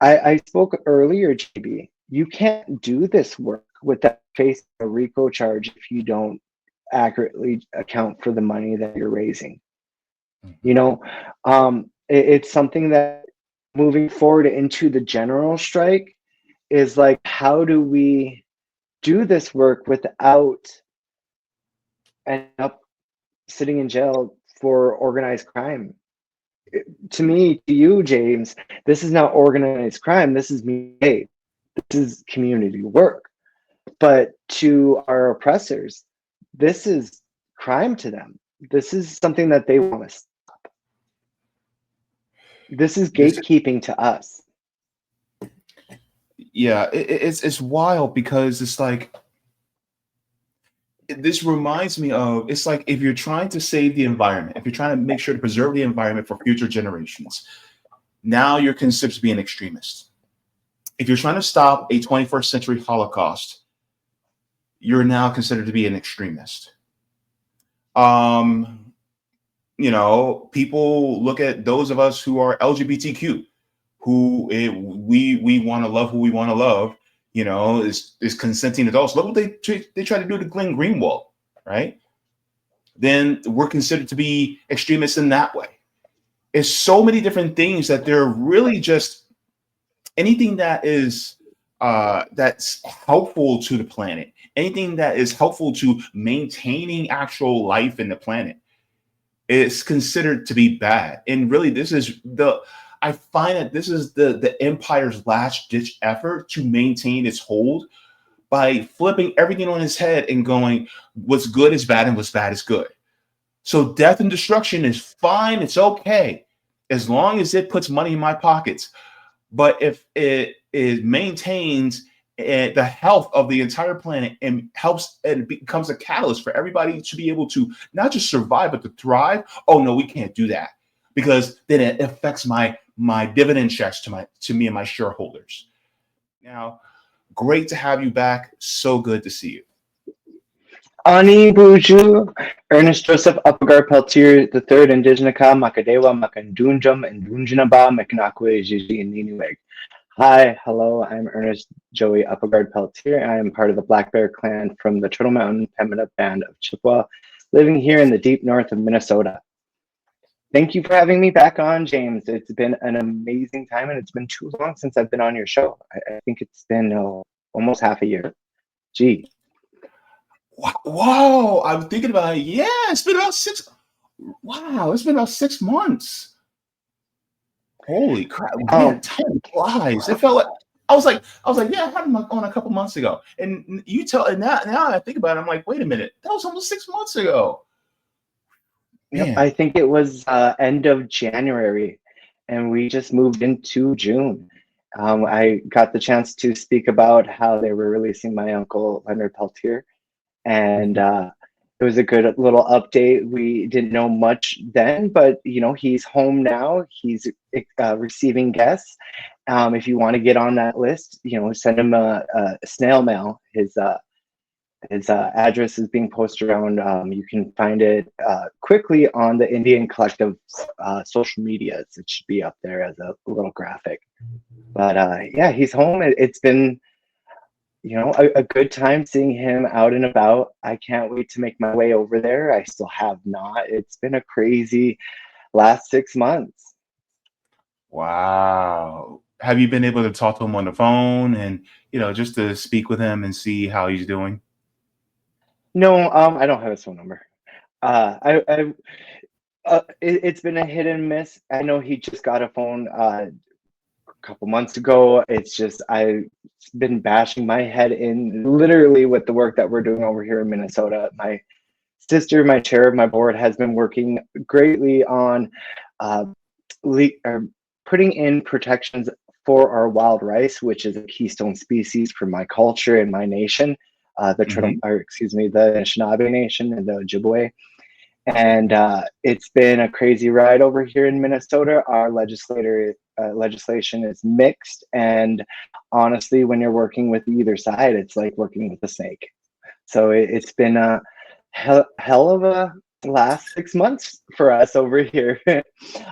I spoke earlier, JB. You can't do this work without facing a RICO charge if you don't accurately account for the money that you're raising. You know, it's something that moving forward into the general strike is like, how do we do this work without ending up sitting in jail for organized crime? To me, to you, James, this is not organized crime. This is me. This is community work. But to our oppressors, this is crime to them. This is something that they want to stop. This is gatekeeping to us. Yeah, it's wild because it's like, this reminds me of, it's like if you're trying to save the environment, if you're trying to make sure to preserve the environment for future generations, now you're considered to be an extremist. If you're trying to stop a 21st century Holocaust, you're now considered to be an extremist. You know, people look at those of us who are LGBTQ, who we want to love who we want to love, you know, is consenting adults. Look what they try to do to Glenn Greenwald, right? Then we're considered to be extremists in that way. It's so many different things that they're really just anything that is that's helpful to the planet, anything that is helpful to maintaining actual life in the planet is considered to be bad. And really, I find that this is the empire's last ditch effort to maintain its hold by flipping everything on its head and going, what's good is bad and what's bad is good. So death and destruction is fine. It's okay as long as it puts money in my pockets. But if it maintains the health of the entire planet and helps and becomes a catalyst for everybody to be able to not just survive, but to thrive. Oh, no, we can't do that because then it affects my dividend checks to me and my shareholders. Now, great to have you back. So good to see you. Ani Buju, Ernest Joseph Upagar Peltier the Third Indigenaka Makadewa Makandunjum and Dunjanaba Mekanakwe Jiji and Niniweg. Hi, hello, I'm Ernest Joey Upagard Peltier. I am part of the Black Bear clan from the Turtle Mountain Pemmican Band of Chippewa, living here in the deep north of Minnesota. Thank you for having me back on, James. It's been an amazing time, and it's been too long since I've been on your show. I think it's been almost half a year. Gee. Wow, I'm thinking about it. Yeah, it's been about 6. Wow, it's been about 6 months. Holy crap! Man, time flies. It felt like I was like, yeah, I had him on a couple months ago, and now I think about it, I'm like, wait a minute, that was almost 6 months ago. Yep, I think it was end of January, and we just moved into June. I got the chance to speak about how they were releasing my uncle Leonard Peltier, and it was a good little update. We didn't know much then, but you know, he's home now. He's receiving guests. If you want to get on that list, you know, send him a snail mail. His address is being posted around. You can find it quickly on the Indian Collective social medias. It should be up there as a little graphic. But yeah, he's home. It's been, you know, a good time seeing him out and about. I can't wait to make my way over there. I still have not. It's been a crazy last 6 months. Wow. Have you been able to talk to him on the phone and, you know, just to speak with him and see how he's doing? No, I don't have his phone number. It's been a hit and miss. I know he just got a phone a couple months ago. It's just I've been bashing my head in literally with the work that we're doing over here in Minnesota. My sister, my chair of my board, has been working greatly on putting in protections for our wild rice, which is a keystone species for my culture and my nation, the Anishinaabe Nation and the Ojibwe. And it's been a crazy ride over here in Minnesota. Our legislation is mixed, and honestly, when you're working with either side, it's like working with a snake. So it's been a hell of a last 6 months for us over here.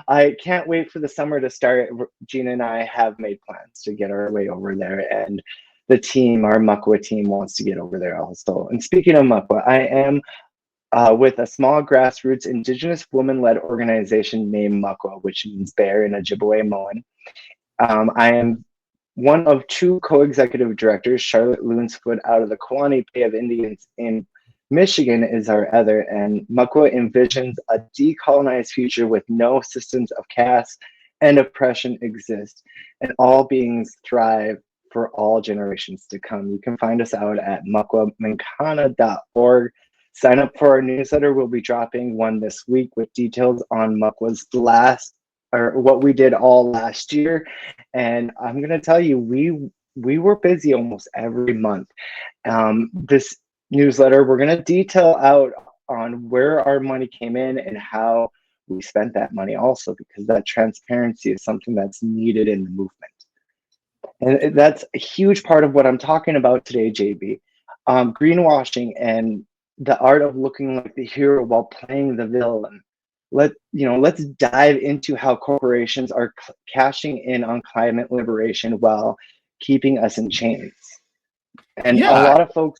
I can't wait for the summer to start. Gina and I have made plans to get our way over there, and the team, our Muckwa team, wants to get over there also. And speaking of Muckwa, I am with a small grassroots Indigenous woman-led organization named Muckwa, which means bear in Ojibwe-Moan. I am one of two co-executive directors. Charlotte Loonsfoot out of the Kawani Bay of Indians in Michigan is our other, and Muckwa envisions a decolonized future with no systems of caste and oppression exist, and all beings thrive for all generations to come. You can find us out at mukwaminkana.org. Sign up for our newsletter. We'll be dropping one this week with details on Muckwa's what we did all last year. And I'm going to tell you, we were busy almost every month. This newsletter, we're going to detail out on where our money came in and how we spent that money also, because that transparency is something that's needed in the movement. And that's a huge part of what I'm talking about today, JB. Greenwashing and the art of looking like the hero while playing the villain. Let's dive into how corporations are cashing in on climate liberation while keeping us in chains. And a lot of folks,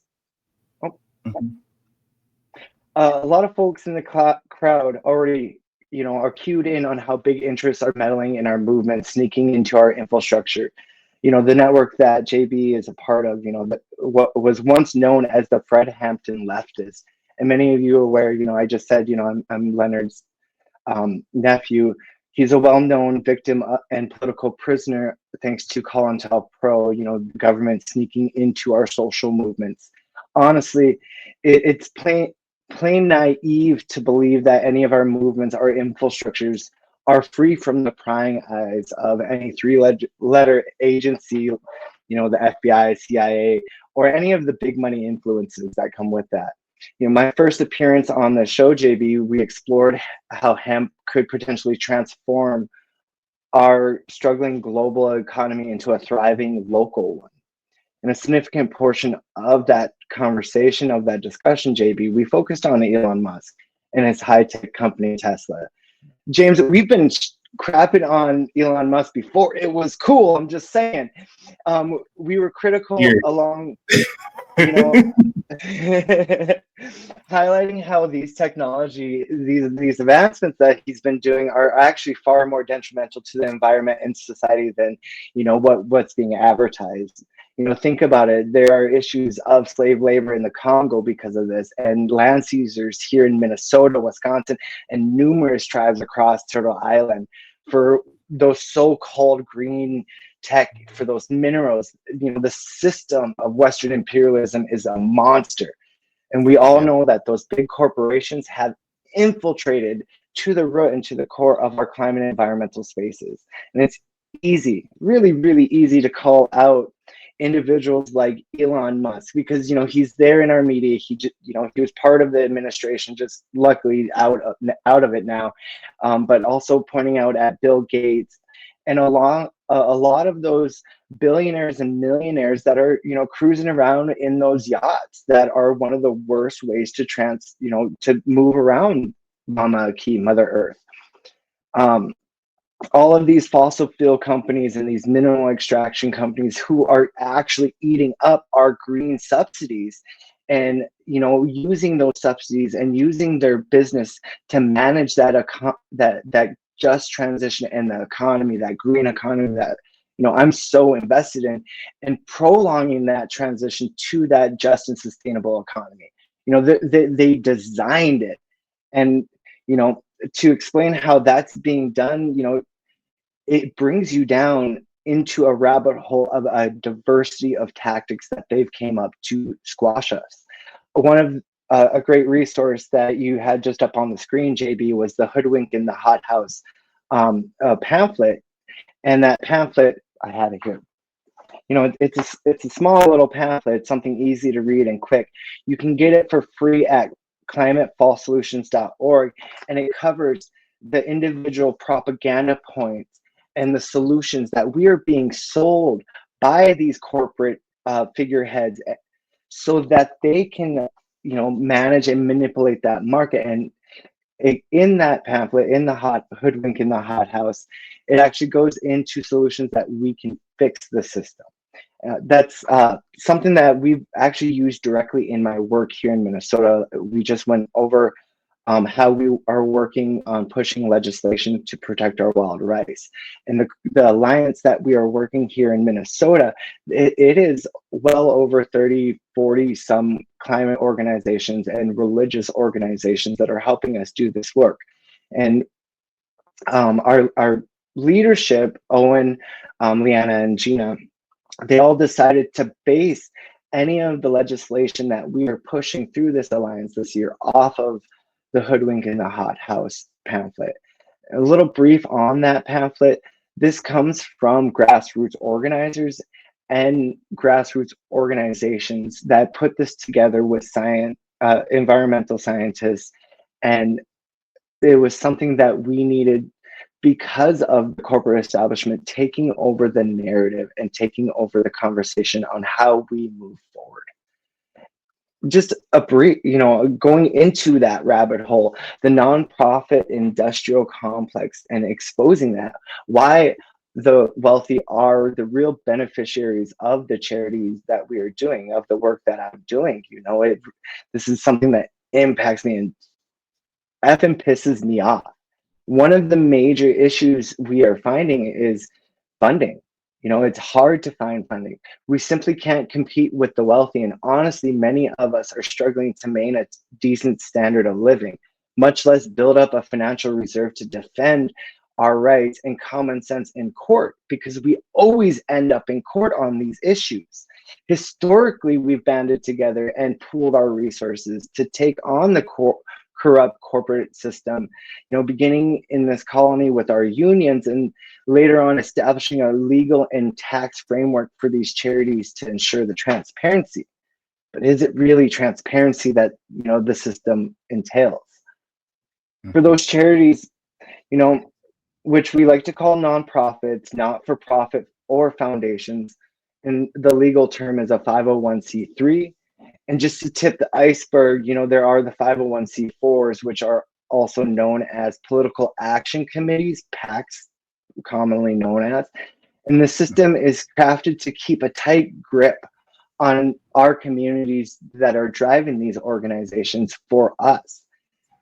a lot of folks in the crowd already, are cued in on how big interests are meddling in our movement, sneaking into our infrastructure. The network that JB is a part of, what was once known as the Fred Hampton leftists. And many of you are aware, I just said, I'm Leonard's nephew. He's a well-known victim and political prisoner thanks to COINTELPRO, the government sneaking into our social movements. Honestly, it's plain naive to believe that any of our movements or infrastructures are free from the prying eyes of any three-letter agency, the FBI, CIA, or any of the big money influences that come with that. My first appearance on the show, JB, we explored how hemp could potentially transform our struggling global economy into a thriving local one. And a significant portion of that conversation, of that discussion, JB, we focused on Elon Musk and his high-tech company, Tesla. James, we've been crapping on Elon Musk before it was cool. I'm just saying. We were critical along, highlighting how these advancements that he's been doing are actually far more detrimental to the environment and society than, what's being advertised. Think about it. There are issues of slave labor in the Congo because of this, and land seizures here in Minnesota, Wisconsin, and numerous tribes across Turtle Island for those so-called green tech, for those minerals. The system of Western imperialism is a monster. And we all know that those big corporations have infiltrated to the root and to the core of our climate and environmental spaces. And it's easy, really, really easy to call out individuals like Elon Musk because he's there in our media. He was part of the administration, just luckily out of it now, but also pointing out at Bill Gates and a lot of those billionaires and millionaires that are cruising around in those yachts that are one of the worst ways to to move around Mama Key, Mother Earth. All of these fossil fuel companies and these mineral extraction companies who are actually eating up our green subsidies and using those subsidies and using their business to manage that just transition in the economy, that green economy that I'm so invested in, and prolonging that transition to that just and sustainable economy. They designed it, and to explain how that's being done, it brings you down into a rabbit hole of a diversity of tactics that they've came up to squash us. One of a great resource that you had just up on the screen, JB, was the Hoodwink in the Hothouse pamphlet. And that pamphlet, I had it here. It's a small little pamphlet. It's something easy to read and quick. You can get it for free at climatefallsolutions.org, and it covers the individual propaganda points and the solutions that we are being sold by these corporate figureheads so that they can manage and manipulate that market. And in that pamphlet, in the hot hoodwink in the hot house, it actually goes into solutions that we can fix the system. That's something that we've actually used directly in my work here in Minnesota. We just went over how we are working on pushing legislation to protect our wild rice. And the alliance that we are working here in Minnesota, it is well over 30, 40 some climate organizations and religious organizations that are helping us do this work. And our leadership, Owen, Leanna, and Gina, they all decided to base any of the legislation that we are pushing through this alliance this year off of the Hoodwink in the Hot House pamphlet. A little brief on that pamphlet. This comes from grassroots organizers and grassroots organizations that put this together with environmental scientists. And it was something that we needed because of the corporate establishment taking over the narrative and taking over the conversation on how we move forward. Just a brief, going into that rabbit hole, the nonprofit industrial complex, and exposing that, why the wealthy are the real beneficiaries of the charities that we are doing, of the work that I'm doing. This is something that impacts me and effing pisses me off. One of the major issues we are finding is funding. It's hard to find funding. We simply can't compete with the wealthy. And honestly, many of us are struggling to maintain a decent standard of living, much less build up a financial reserve to defend our rights and common sense in court, because we always end up in court on these issues. Historically, we've banded together and pooled our resources to take on the corrupt corporate system, beginning in this colony with our unions, and later on establishing a legal and tax framework for these charities to ensure the transparency. But is it really transparency that the system entails? For those charities, which we like to call nonprofits, not-for-profit, or foundations, and the legal term is a 501c3. And just to tip the iceberg, there are the 501c4s, which are also known as political action committees, PACs, commonly known as. And the system is crafted to keep a tight grip on our communities that are driving these organizations for us.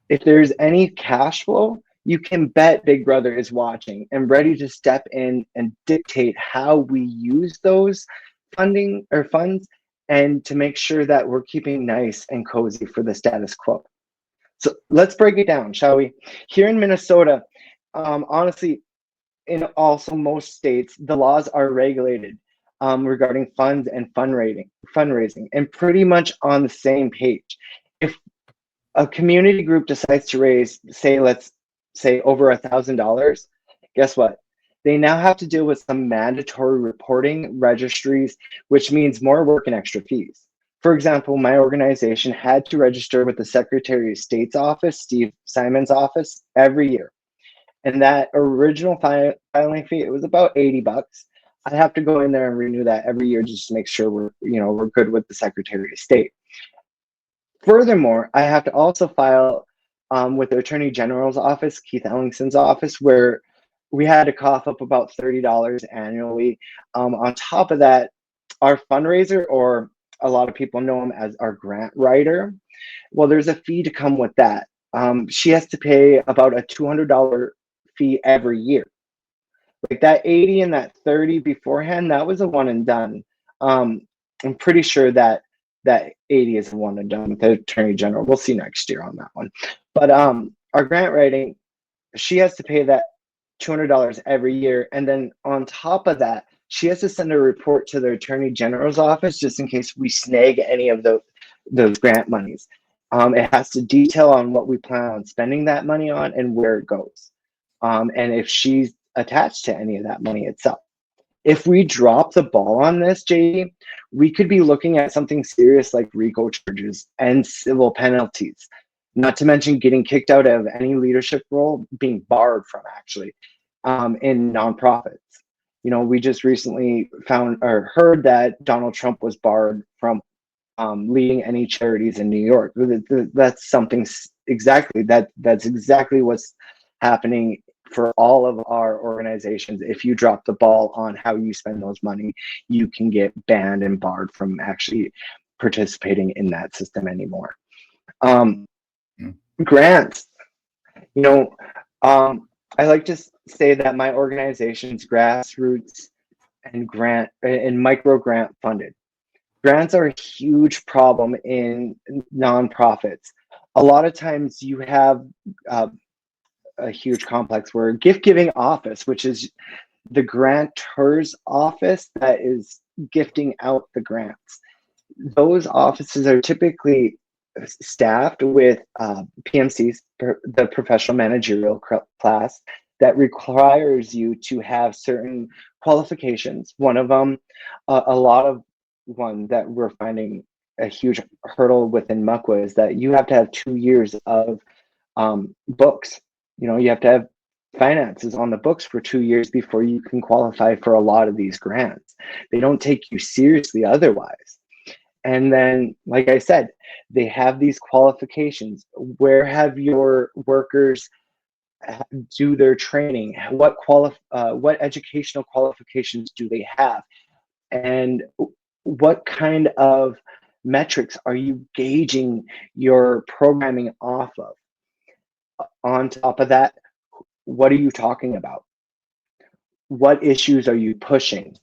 If there's any cash flow, you can bet Big Brother is watching and ready to step in and dictate how we use those funding or funds, and to make sure that we're keeping nice and cozy for the status quo. So let's break it down, shall we? Here in Minnesota, honestly, in also most states, the laws are regulated regarding funds and fundraising, and pretty much on the same page. If a community group decides to raise, let's say over $1,000, guess what? They now have to deal with some mandatory reporting registries, which means more work and extra fees. For example, my organization had to register with the Secretary of State's office, Steve Simon's office, every year. And that original filing fee, it was about $80. I have to go in there and renew that every year just to make sure we're good with the Secretary of State. Furthermore, I have to also file with the Attorney General's office, Keith Ellingson's office, where we had to cough up about $30 annually. On top of that, our fundraiser, or a lot of people know him as our grant writer, well, there's a fee to come with that. She has to pay about a $200 fee every year. Like that 80 and that 30 beforehand, that was a one and done. I'm pretty sure that 80 is a one and done with the Attorney General. We'll see next year on that one. But our grant writing, she has to pay that $200 every year. And then on top of that, she has to send a report to the Attorney General's office just in case we snag any of those grant monies. It has to detail on what we plan on spending that money on and where it goes. And if she's attached to any of that money itself. If we drop the ball on this, JD, we could be looking at something serious like RICO charges and civil penalties. Not to mention getting kicked out of any leadership role, being barred from actually in nonprofits. We just recently found or heard that Donald Trump was barred from leading any charities in New York. That's something exactly that's exactly what's happening for all of our organizations. If you drop the ball on how you spend those money, you can get banned and barred from actually participating in that system anymore. Grants, you know, I like to say that my organization's grassroots and micro grant funded. Grants are a huge problem in nonprofits. A lot of times you have a huge complex where gift giving office, which is the grantor's office that is gifting out the grants. Those offices are typically staffed with PMCs, the professional managerial class, that requires you to have certain qualifications. One of them, a lot of one that we're finding a huge hurdle within Muckwa is that you have to have 2 years of books. You have to have finances on the books for 2 years before you can qualify for a lot of these grants. They don't take you seriously otherwise. And then, like I said, they have these qualifications. Where have your workers do their training? What educational qualifications do they have? And what kind of metrics are you gauging your programming off of? On top of that, what are you talking about? What issues are you pushing?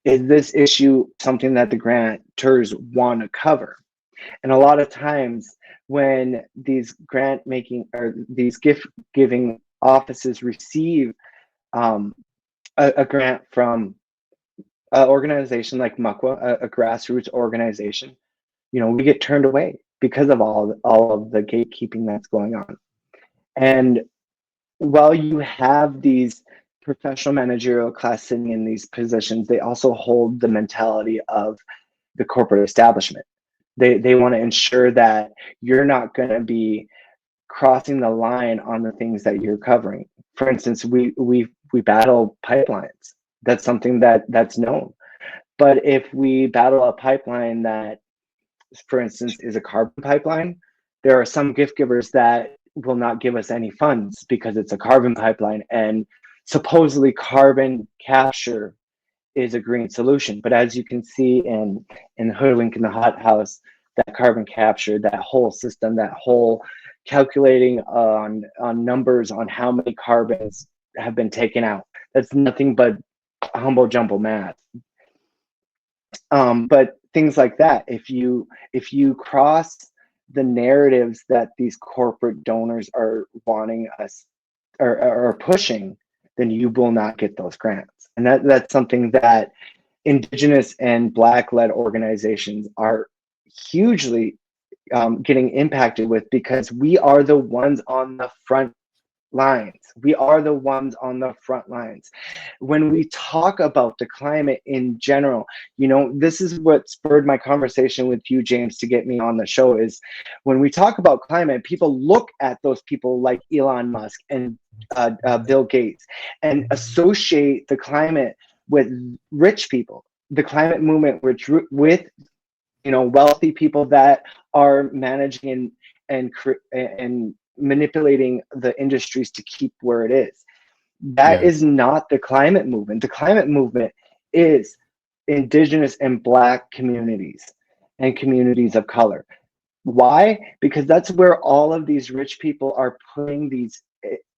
Is this issue something that the grantors want to cover? And a lot of times when these grant making or these gift giving offices receive a grant from an organization like Muckwa, a grassroots organization, we get turned away because of all of the gatekeeping that's going on. And while you have these professional managerial class sitting in these positions, they also hold the mentality of the corporate establishment. They want to ensure that you're not going to be crossing the line on the things that you're covering. For instance, we battle pipelines. That's something that's known. But if we battle a pipeline that, for instance, is a carbon pipeline, there are some gift givers that will not give us any funds because it's a carbon pipeline, and supposedly carbon capture is a green solution. But as you can see in Hoodwink in the Hot House, that carbon capture, that whole system, that whole calculating on numbers on how many carbons have been taken out, that's nothing but humble jumble math. But things like that, if you cross the narratives that these corporate donors are wanting us or are pushing, then you will not get those grants. And that's something that Indigenous and Black-led organizations are hugely getting impacted with, because we are the ones on the front lines. We are the ones on the front lines. When we talk about the climate in general, this is what spurred my conversation with you, James, to get me on the show, is when we talk about climate, people look at those people like Elon Musk and Bill Gates and associate the climate with rich people, the climate movement with wealthy people that are managing and manipulating the industries to keep where it is. That is not the climate movement. The climate movement is Indigenous and Black communities and communities of color. Why? Because that's where all of these rich people are putting these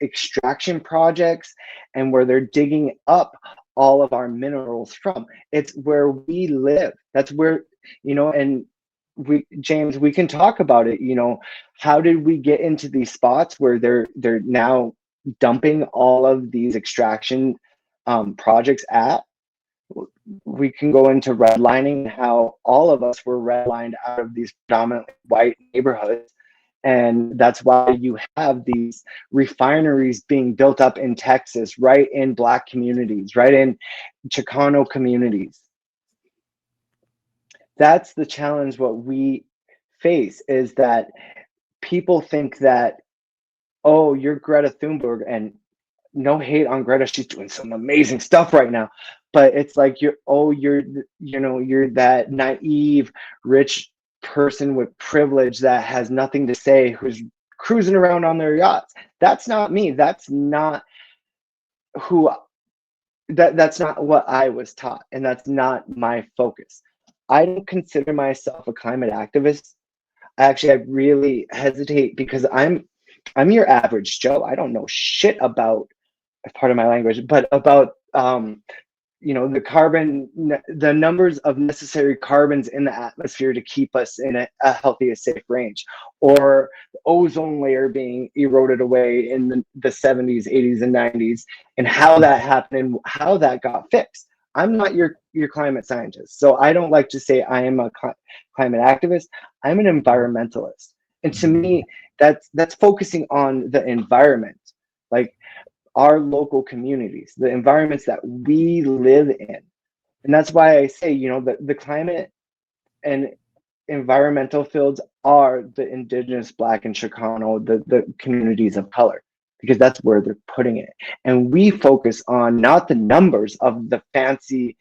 extraction projects and where they're digging up all of our minerals from. It's where we live. That's where, and James, we can talk about it. How did we get into these spots where they're now dumping all of these extraction projects at? We can go into redlining, how all of us were redlined out of these predominantly white neighborhoods. And that's why you have these refineries being built up in Texas, right in Black communities, right in Chicano communities. That's the challenge. What we face is that people think that, oh, you're Greta Thunberg, and no hate on Greta, she's doing some amazing stuff right now. but it's like you're that naive rich person with privilege that has nothing to say, who's cruising around on their yachts. That's not me. That's not who that's not what I was taught, and that's not my focus. I don't consider myself a climate activist. Actually, I really hesitate because I'm your average Joe. I don't know shit about, as part of my language, but about the numbers of necessary carbons in the atmosphere to keep us in a healthy, safe range, or the ozone layer being eroded away in the 70s, 80s, and 90s, and how that happened and how that got fixed. I'm not your climate scientist, so I don't like to say I am a climate activist. I'm an environmentalist, and to me, that's focusing on the environment, like our local communities, the environments that we live in. And that's why I say, the climate and environmental fields are the Indigenous, Black, and Chicano, the communities of color, because that's where they're putting it. And we focus on not the numbers of the fancy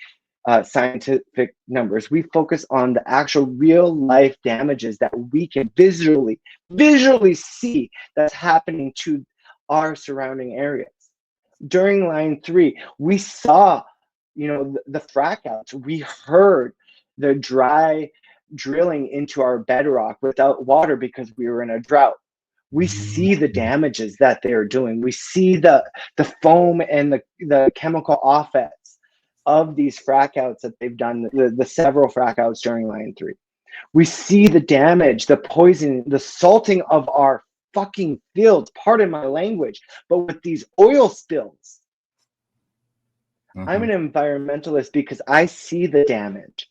scientific numbers. We focus on the actual real life damages that we can visually see that's happening to our surrounding areas. During line 3, we saw, the frack outs. We heard the dry drilling into our bedrock without water because we were in a drought. We see the damages that they're doing. We see the foam and the chemical offsets of these frack outs that they've done, the several frack outs during line 3. We see the damage, the poison, the salting of our fucking fields, pardon my language, but with these oil spills. I'm an environmentalist because I see the damage.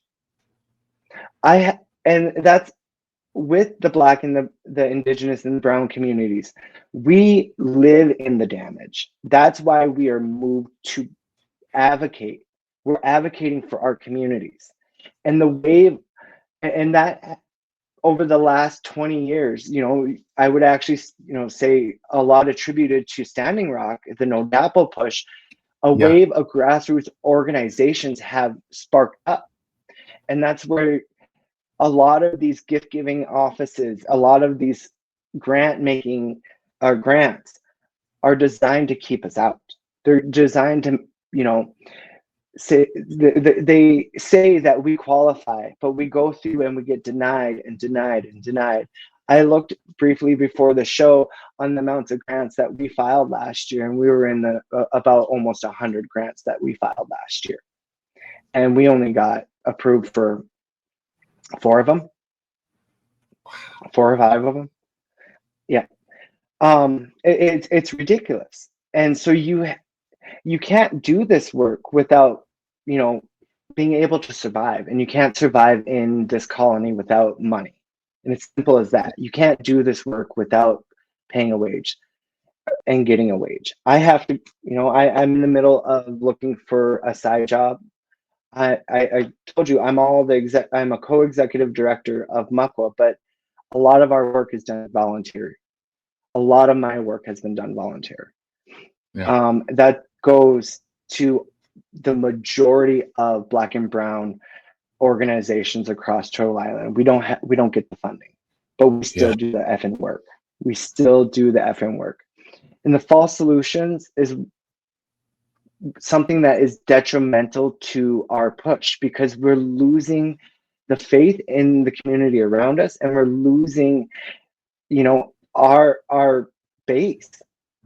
And that's with the Black and the Indigenous and the brown communities. We live in the damage. That's why we are moved to advocate. We're advocating for our communities. And the wave, and that over the last 20 years, I would actually, say a lot attributed to Standing Rock, the No DAPL push, a wave of grassroots organizations have sparked up. And that's where a lot of these gift giving offices, a lot of these grants are designed to keep us out. They're designed to, they say that we qualify, but we go through and we get denied and denied and denied. I looked briefly before the show on the amounts of grants that we filed last year, and we were in about almost 100 grants that we filed last year, and we only got approved for 4 of them, 4 or 5 of them. Yeah, it's ridiculous, and so you can't do this work without being able to survive, and you can't survive in this colony without money. And it's simple as that. You can't do this work without paying a wage and getting a wage. I have to, I'm in the middle of looking for a side job. I told you I'm a co-executive director of Muckwa, but a lot of our work is done volunteer. A lot of my work has been done volunteer. Yeah. That goes to the majority of Black and brown organizations across Turtle Island. We don't get the funding, but we still do the effing work. We still do the effing work. And the false solutions is something that is detrimental to our push, because we're losing the faith in the community around us, and we're losing, our base,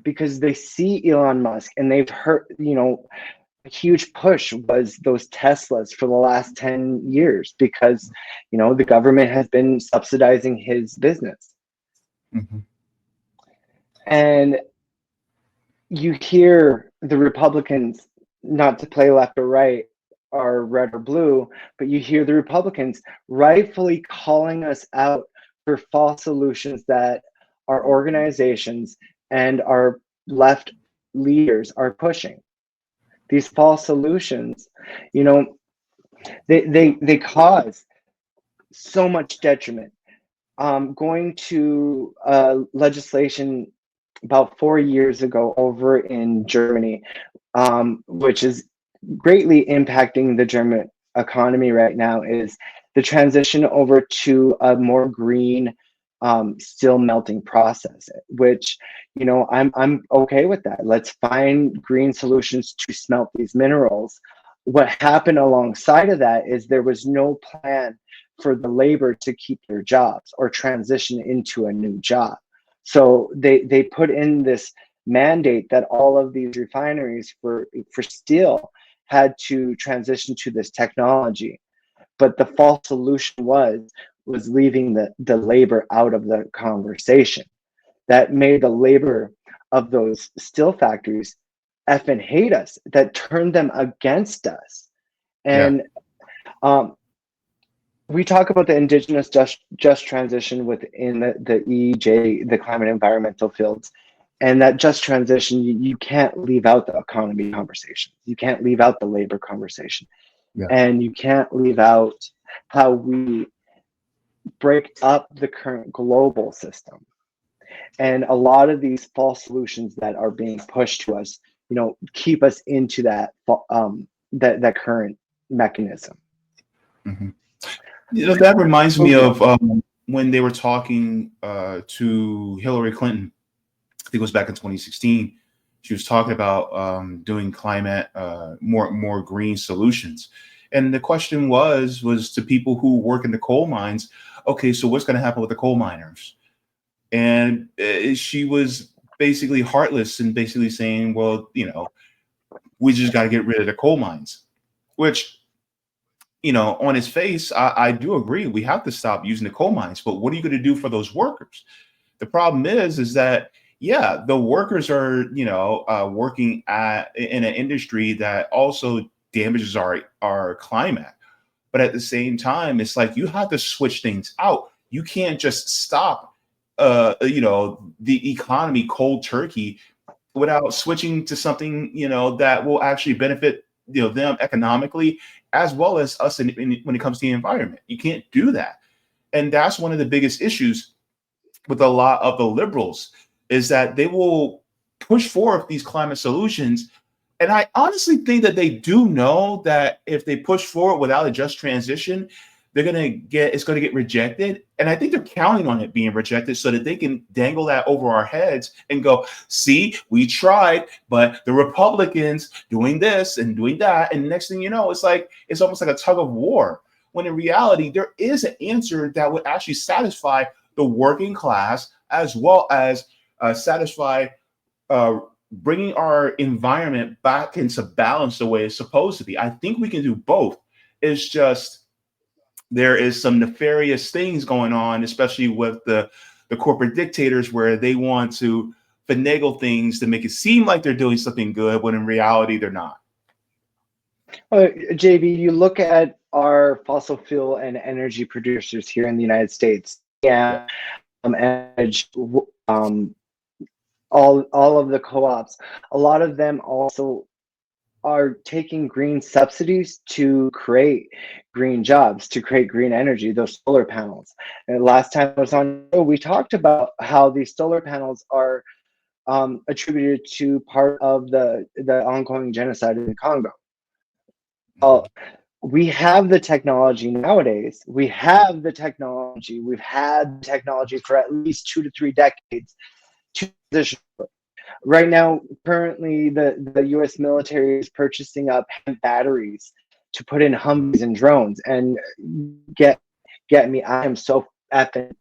because they see Elon Musk and they've heard, a huge push was those Teslas for the last 10 years because, the government has been subsidizing his business. And you hear the Republicans, not to play left or right or red or blue, but you hear the Republicans rightfully calling us out for false solutions that our organizations and our left leaders are pushing. These false solutions, they cause so much detriment. Going to legislation about 4 years ago over in Germany, which is greatly impacting the German economy right now is the transition over to a more green steel melting process, which, you know, I'm okay with that. Let's find green solutions to smelt these minerals. What happened alongside of that is there was no plan for the labor to keep their jobs or transition into a new job. So they put in this mandate that all of these refineries for steel had to transition to this technology. But the false solution was leaving the labor out of the conversation. That made the labor of those steel factories effing hate us. That turned them against us. Yeah. And we talk about the indigenous just transition within the EJ, the climate environmental fields. And that just transition, you can't leave out the economy conversation. You can't leave out the labor conversation. Yeah. And you can't leave out how we break up the current global system. And a lot of these false solutions that are being pushed to us, you know, keep us into that that current mechanism. Mm-hmm. You know, that reminds me of when they were talking to Hillary Clinton. I think it was back in 2016. She was talking about doing climate, more green solutions, and the question was to people who work in the coal mines. Okay, so what's going to happen with the coal miners? And she was basically heartless and basically saying, well, you know, we just got to get rid of the coal mines, which, you know, on its face, I do agree. We have to stop using the coal mines, but what are you going to do for those workers? The problem is that, yeah, the workers are, you know, working in an industry that also damages our climate. But at the same time, it's like you have to switch things out. You can't just stop, you know, the economy cold turkey without switching to something, you know, that will actually benefit, you know, them economically as well as us when it comes to the environment. You can't do that. And that's one of the biggest issues with a lot of the liberals is that they will push forth these climate solutions. And I honestly think that they do know that if they push forward without a just transition, it's going to get rejected. And I think they're counting on it being rejected so that they can dangle that over our heads and go, see, we tried, but the Republicans doing this and doing that. And next thing you know, it's almost like a tug of war. When in reality, there is an answer that would actually satisfy the working class as well as satisfy bringing our environment back into balance the way it's supposed to be. I think we can do both. It's just there is some nefarious things going on, especially with the corporate dictators, where they want to finagle things to make it seem like they're doing something good, when in reality they're not. JB, you look at our fossil fuel and energy producers here in the United States. Yeah, all of the co-ops, a lot of them also are taking green subsidies to create green jobs, to create green energy, those solar panels. And last time I was on, we talked about how these solar panels are attributed to part of the ongoing genocide in the Congo. We have the technology nowadays. We've had the technology for at least 2 to 3 decades to transition. Right now, currently, the U.S. military is purchasing up batteries to put in Humvees and drones. And get me, I am so effing.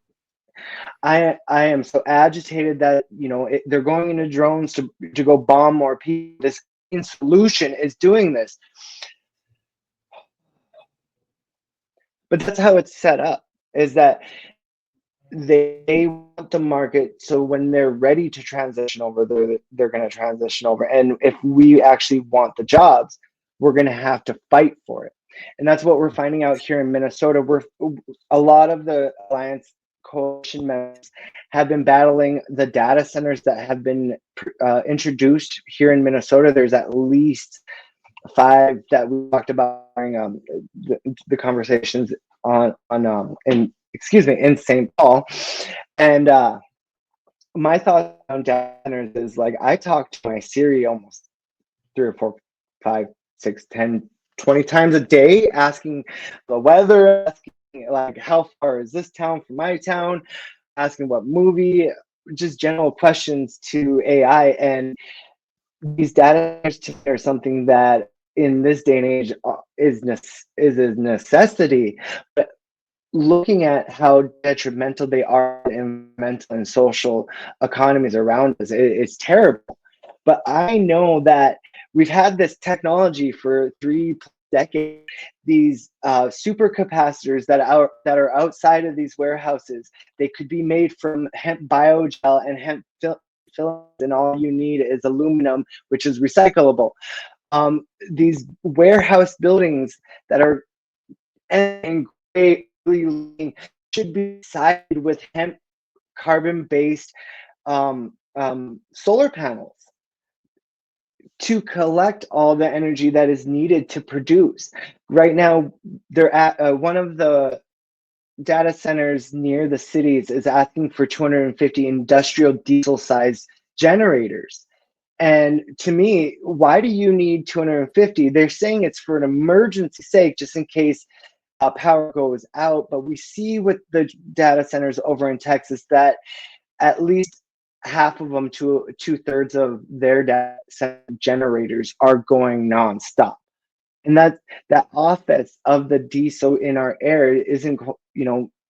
I am so agitated that, you know, they're going into drones to go bomb more people. This solution is doing this. But that's how it's set up, is that they want the market, so when they're ready to transition over, they're going to transition over. And if we actually want the jobs, we're going to have to fight for it. And that's what we're finding out here in Minnesota. A lot of the Alliance Coalition members have been battling the data centers that have been introduced here in Minnesota. There's at least 5 that we talked about during the conversations in St. Paul. And my thought on data centers is, like, I talk to my Siri almost 3 or 4, 5, 6, 10, 20 times a day, asking the weather, asking like how far is this town from my town, asking what movie, just general questions to AI. And these data are something that in this day and age is a necessity. But looking at how detrimental they are to environmental and social economies around us, it's terrible. But I know that we've had this technology for 3 decades. These supercapacitors that are outside of these warehouses, they could be made from hemp biogel and hemp filament, and all you need is aluminum, which is recyclable. These warehouse buildings that are and should be sided with hemp carbon-based solar panels to collect all the energy that is needed to produce. Right now, they're at one of the data centers near the cities is asking for 250 industrial diesel-sized generators. And to me, why do you need 250? They're saying it's for an emergency sake, just in case power goes out. But we see with the data centers over in Texas that at least half of them to 2/3 of their data center generators are going nonstop. And that office of the diesel in our air isn't,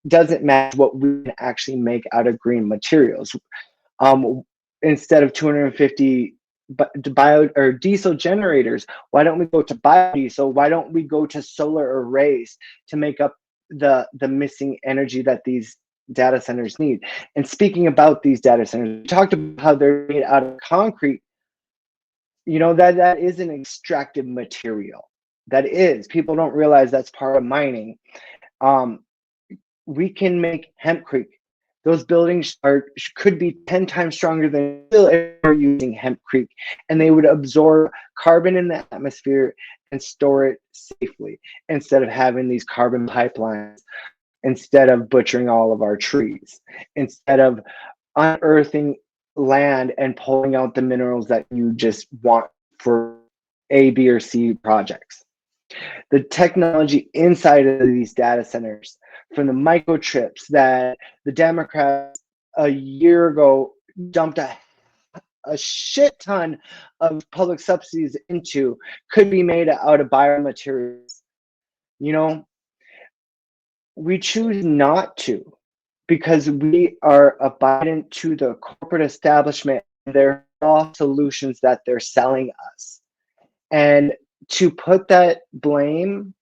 doesn't match what we can actually make out of green materials. Instead of 250 bio or diesel generators, why don't we go to biodiesel? Why don't we go to solar arrays to make up the missing energy that these data centers need? And speaking about these data centers, we talked about how they're made out of concrete. That is an extractive material. That is, people don't realize that's part of mining. We can make hempcrete. Those buildings could be 10 times stronger than still if we're using hempcrete, and they would absorb carbon in the atmosphere and store it safely instead of having these carbon pipelines, instead of butchering all of our trees, instead of unearthing land and pulling out the minerals that you just want for A, B, or C projects. The technology inside of these data centers, from the microchips that the Democrats a year ago dumped a shit ton of public subsidies into, could be made out of biomaterials. We choose not to, because we are abiding to the corporate establishment and their soft solutions that they're selling us. And to put that blame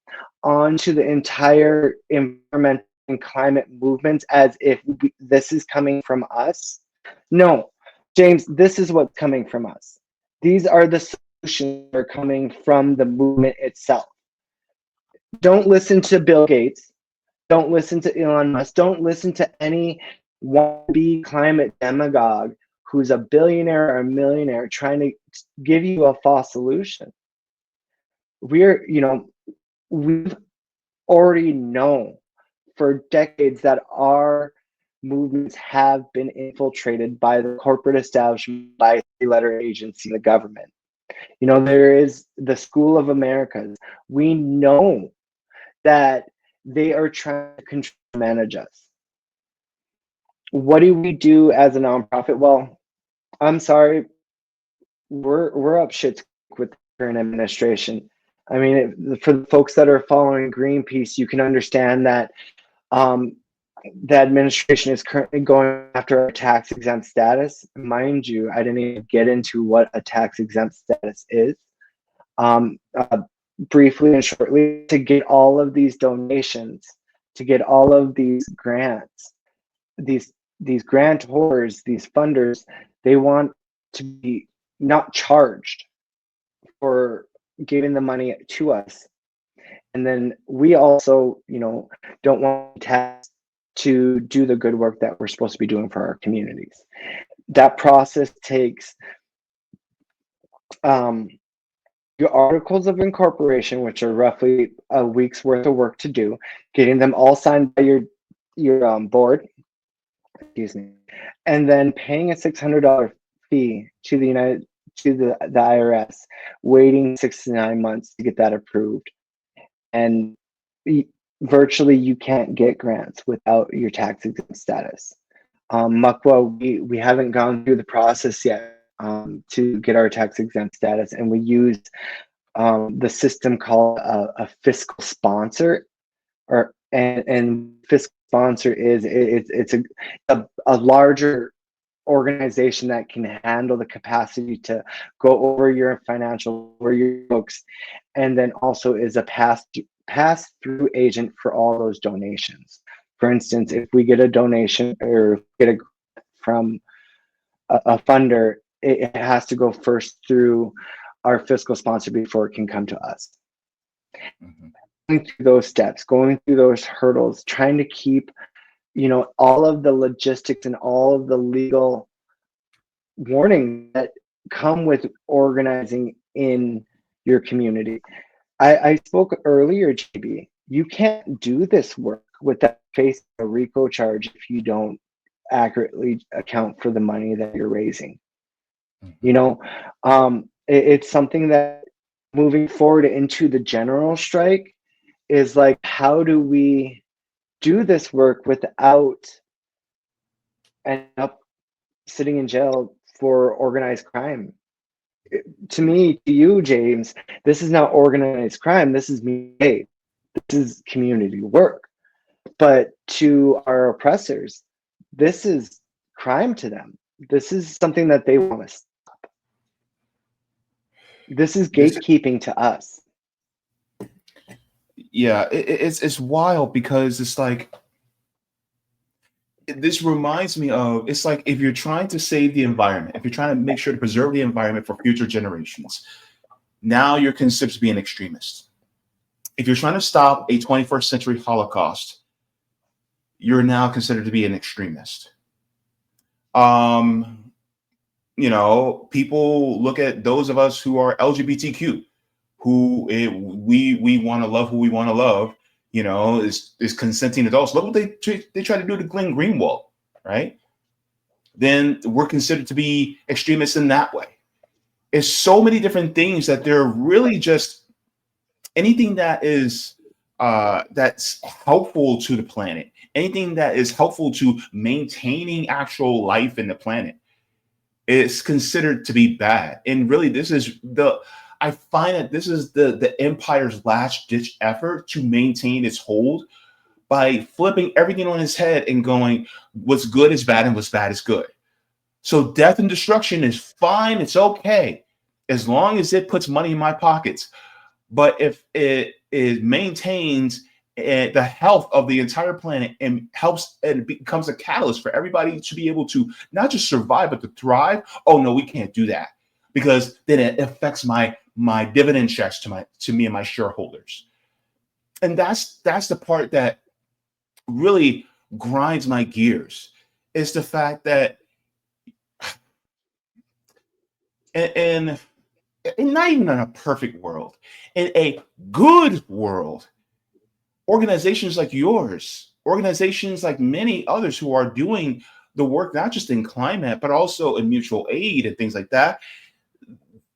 onto the entire environment and climate movements as if this is coming from us. No, James, this is what's coming from us. These are the solutions that are coming from the movement itself. Don't listen to Bill Gates. Don't listen to Elon Musk. Don't listen to any wannabe climate demagogue who's a billionaire or a millionaire trying to give you a false solution. We've already known for decades that our movements have been infiltrated by the corporate establishment, by a three-letter agency, the government. There is the School of Americas. We know that they are trying to control and manage us. What do we do as a nonprofit? Well, I'm sorry, we're up shit with the current administration. I mean, for the folks that are following Greenpeace, you can understand that the administration is currently going after our tax-exempt status. Mind you, I didn't even get into what a tax-exempt status is. Briefly and shortly, to get all of these donations, to get all of these grants, these grantors, these funders, they want to be not charged for giving the money to us. And then we also, don't want tax to do the good work that we're supposed to be doing for our communities. That process takes your articles of incorporation, which are roughly a week's worth of work to do, getting them all signed by your board, excuse me, and then paying a $600 fee to to the IRS, waiting 6 to 9 months to get that approved. And virtually you can't get grants without your tax exempt status. Muckwa, we haven't gone through the process yet to get our tax exempt status, and we use the system called a fiscal sponsor, and fiscal sponsor is it's a larger organization that can handle the capacity to go over your financial, over your books, and then also is a pass through agent for all those donations. For instance, if we get a donation or get a from a funder, it has to go first through our fiscal sponsor before it can come to us. Mm-hmm. Going through those steps, going through those hurdles, trying to keep, all of the logistics and all of the legal warnings that come with organizing in your community. I spoke earlier, JB, you can't do this work without facing a RICO charge if you don't accurately account for the money that you're raising. Mm-hmm. It's something that moving forward into the general strike is like, how do we do this work without ending up sitting in jail for organized crime? To me, to you, James, this is not organized crime. This is me. This is community work. But to our oppressors, this is crime to them. This is something that they want to stop. This is gatekeeping to us. Yeah, it's wild because it's like, this reminds me of, it's like if you're trying to save the environment, if you're trying to make sure to preserve the environment for future generations, now you're considered to be an extremist. If you're trying to stop a 21st century Holocaust, you're now considered to be an extremist. People look at those of us who are LGBTQ, who we want to love who we want to love, is consenting adults. Look what they try to do to Glenn Greenwald, right? Then we're considered to be extremists in that way. It's so many different things that they're really just anything that is that's helpful to the planet, anything that is helpful to maintaining actual life in the planet is considered to be bad. And really, I find that this is the empire's last ditch effort to maintain its hold by flipping everything on its head and going, what's good is bad and what's bad is good. So death and destruction is fine. It's okay, as long as it puts money in my pockets. But if it maintains the health of the entire planet and helps and becomes a catalyst for everybody to be able to not just survive, but to thrive. Oh, no, we can't do that, because then it affects my dividend checks to me and my shareholders. And that's the part that really grinds my gears, is the fact that, and not even in a perfect world, in a good world, organizations like yours, organizations like many others who are doing the work, not just in climate, but also in mutual aid and things like that,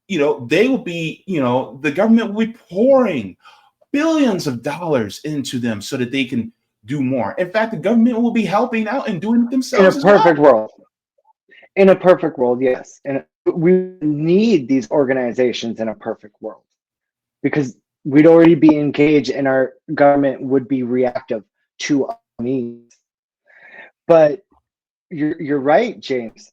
they will be, the government will be pouring billions of dollars into them so that they can do more. In fact, the government will be helping out and doing it themselves as well. In a perfect world, yes. And we need these organizations in a perfect world, because we'd already be engaged and our government would be reactive to our needs. But you're right, James.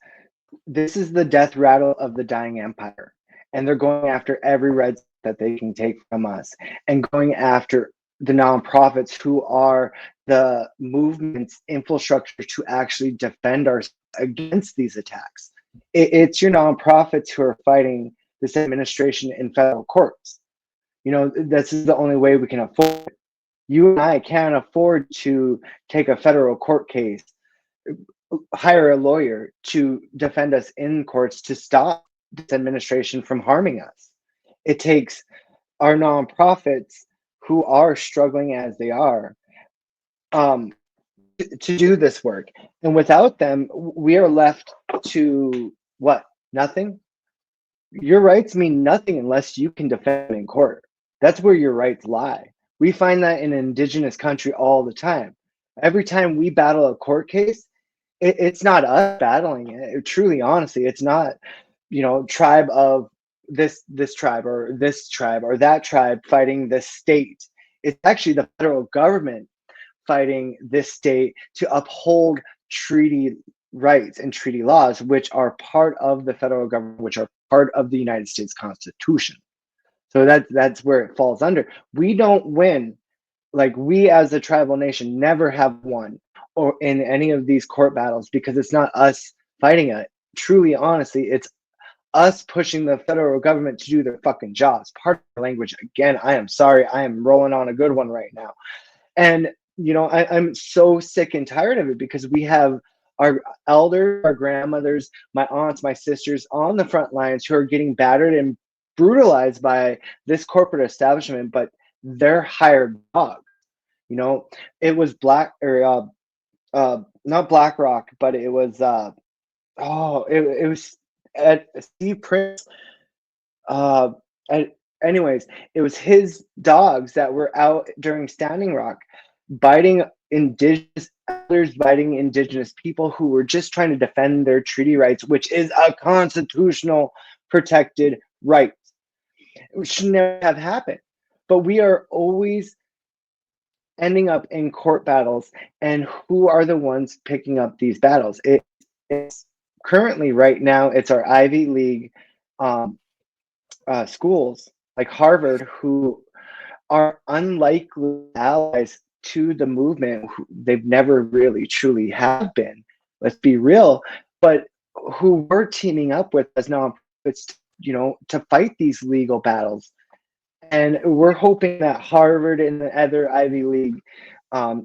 This is the death rattle of the dying empire. And they're going after every red that they can take from us, and going after the nonprofits who are the movement's infrastructure to actually defend ourselves against these attacks. It's your nonprofits who are fighting this administration in federal courts. This is the only way we can afford it. You and I can't afford to take a federal court case, hire a lawyer to defend us in courts to stop this administration from harming us. It takes our nonprofits, who are struggling as they are, to do this work. And without them, we are left to what? Nothing. your rights mean nothing unless you can defend in court. That's where your rights lie. We find that in an indigenous country all the time. Every time we battle a court case, it's not us battling it. Truly, honestly, it's not, tribe of this tribe or this tribe or that tribe fighting this state. It's actually the federal government fighting this state to uphold treaty rights and treaty laws, which are part of the federal government, which are part of the United States Constitution. So that's where it falls under. We don't win. Like, we as a tribal nation never have won or in any of these court battles, because it's not us fighting it. Truly, honestly, it's us pushing the federal government to do their fucking jobs. Pardon my language again. I am sorry. I am rolling on a good one right now. And I'm so sick and tired of it, because we have our elders, our grandmothers, my aunts, my sisters on the front lines who are getting battered and brutalized by this corporate establishment, but they're hired dogs. It was not BlackRock, but it was it was at Steve Prince. Anyways, it was his dogs that were out during Standing Rock, biting indigenous elders, biting indigenous people who were just trying to defend their treaty rights, which is a constitutional protected right. It should never have happened. But we are always ending up in court battles, and who are the ones picking up these battles? It's currently, right now, it's our Ivy League schools like Harvard, who are unlikely allies to the movement. They've never really truly have been, let's be real, but who we're teaming up with as nonprofits, to fight these legal battles. And we're hoping that Harvard and the other Ivy League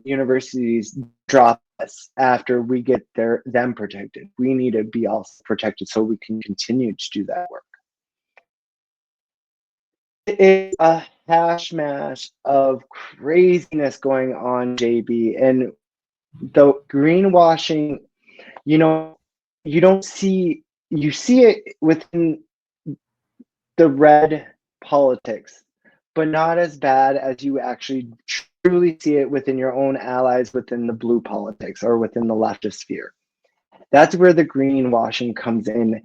universities drop us after we get them protected. We need to be also protected so we can continue to do that work. It's a hash mash of craziness going on, JB, and the greenwashing, you don't see, you see it within the red politics, but not as bad as you actually truly see it within your own allies within the blue politics or within the leftist sphere. That's where the greenwashing comes in,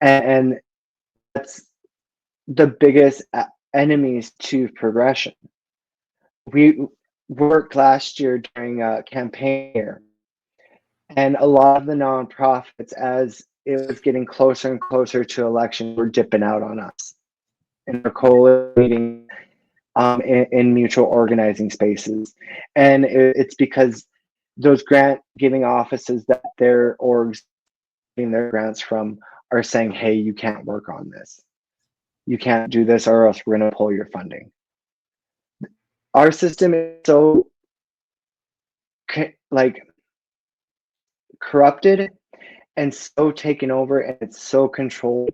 and that's the biggest enemies to progression. We worked last year during a campaign year, and a lot of the nonprofits, as it was getting closer and closer to election, were dipping out on us and we're collaborating in mutual organizing spaces. And it's because those grant giving offices that their orgs getting their grants from are saying, hey, you can't work on this. You can't do this, or else we're going to pull your funding. Our system is so corrupted and so taken over, and it's so controlled,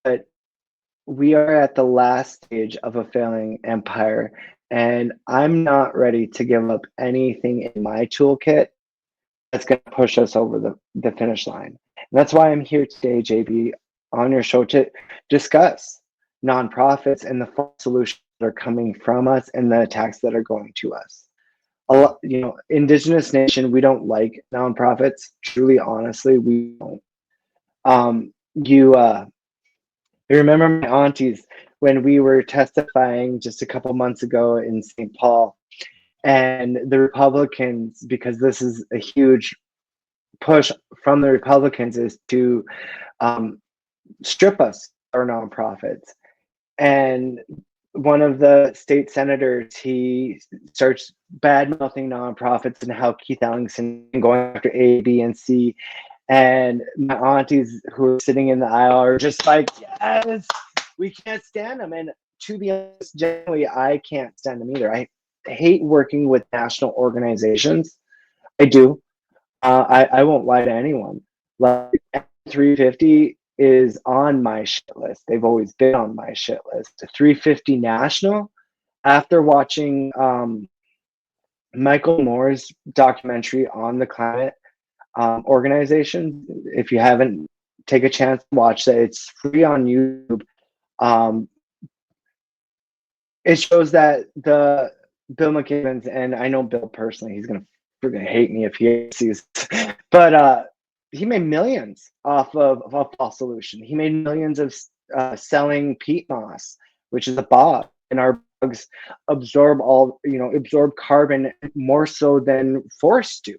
but we are at the last stage of a failing empire, and I'm not ready to give up anything in my toolkit that's going to push us over the finish line. And that's why I'm here today, JB, on your show to discuss nonprofits and the solutions that are coming from us and the attacks that are going to us. Indigenous nation, we don't like nonprofits. Truly, honestly, we don't. I remember my aunties when we were testifying just a couple months ago in St. Paul, and the Republicans, because this is a huge push from the Republicans, is to strip us our nonprofits. And one of the state senators, he starts bad-mouthing nonprofits and how Keith Ellingson going after A, B, and C. And my aunties who are sitting in the aisle are just like, yes, we can't stand them. And to be honest, generally, I can't stand them either. I hate working with national organizations. I do. I won't lie to anyone. Like 350 is on my shit list. They've always been on my shit list. 350 National, after watching Michael Moore's documentary on the climate organization, if you haven't take a chance to watch that. It's free on YouTube. It shows that the Bill McKibben's, and I know Bill personally, he's gonna freaking hate me if he sees this, but he made millions off of false solution. He made millions of selling peat moss, which is a bog, and our bogs absorb absorb carbon more so than forests do.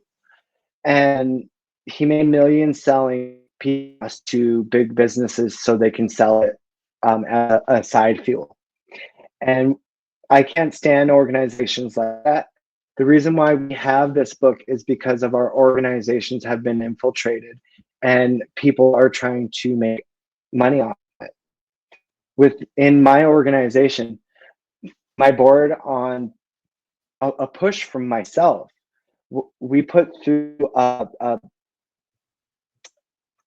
And he made millions selling peat moss to big businesses so they can sell it as a side fuel. And I can't stand organizations like that. The reason why we have this book is because of our organizations have been infiltrated and people are trying to make money off of it. Within my organization, my board, on a push from myself, we put through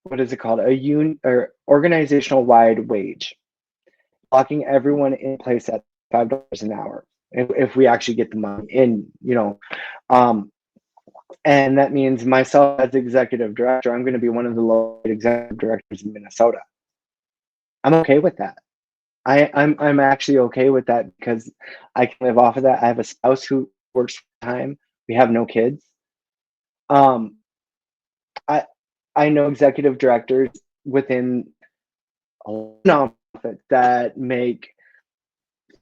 what is it called? Or organizational wide wage, locking everyone in place at $5 an hour if we actually get the money in, and that means myself as executive director, I'm going to be one of the lowest executive directors in Minnesota. I'm okay with that. I'm actually okay with that because I can live off of that. I have a spouse who works full time. We have no kids. I know executive directors within a nonprofit that make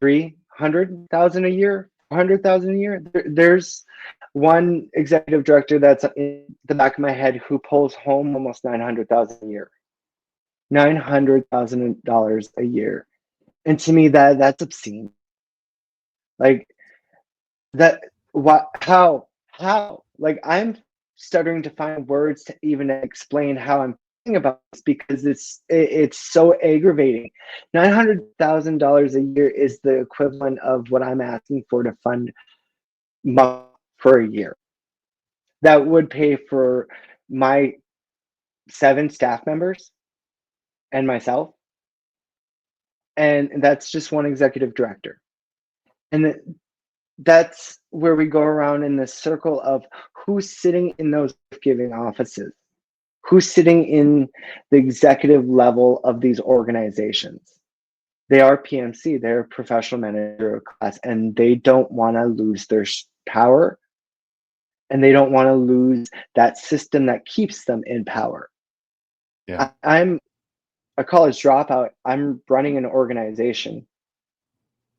$300,000 a year, $400,000 a year. There's one executive director that's in the back of my head who pulls home almost $900,000 a year. $900,000 a year. And to me, that's obscene. Like that, how? Like, I'm stuttering to find words to even explain how I'm thinking about this because it's so aggravating. $900,000 a year is the equivalent of what I'm asking for to fund for a year. That would pay for my 7 staff members and myself. And that's just one executive director. And that's where we go around in this circle of who's sitting in those giving offices, who's sitting in the executive level of these organizations. They are PMC, they're professional manager class, and they don't want to lose their power, and they don't want to lose that system that keeps them in power. Yeah. I'm a college dropout. I'm running an organization.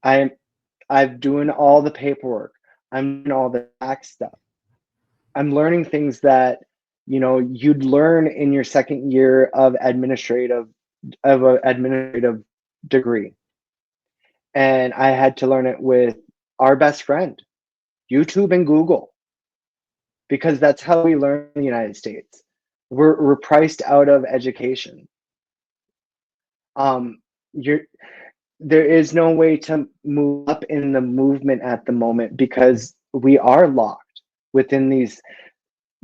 I'm doing all the paperwork. I'm doing all the tax stuff. I'm learning things that you'd learn in your second year of an administrative degree. And I had to learn it with our best friend, YouTube and Google, because that's how we learn in the United States. We're priced out of education. There is no way to move up in the movement at the moment because we are locked within these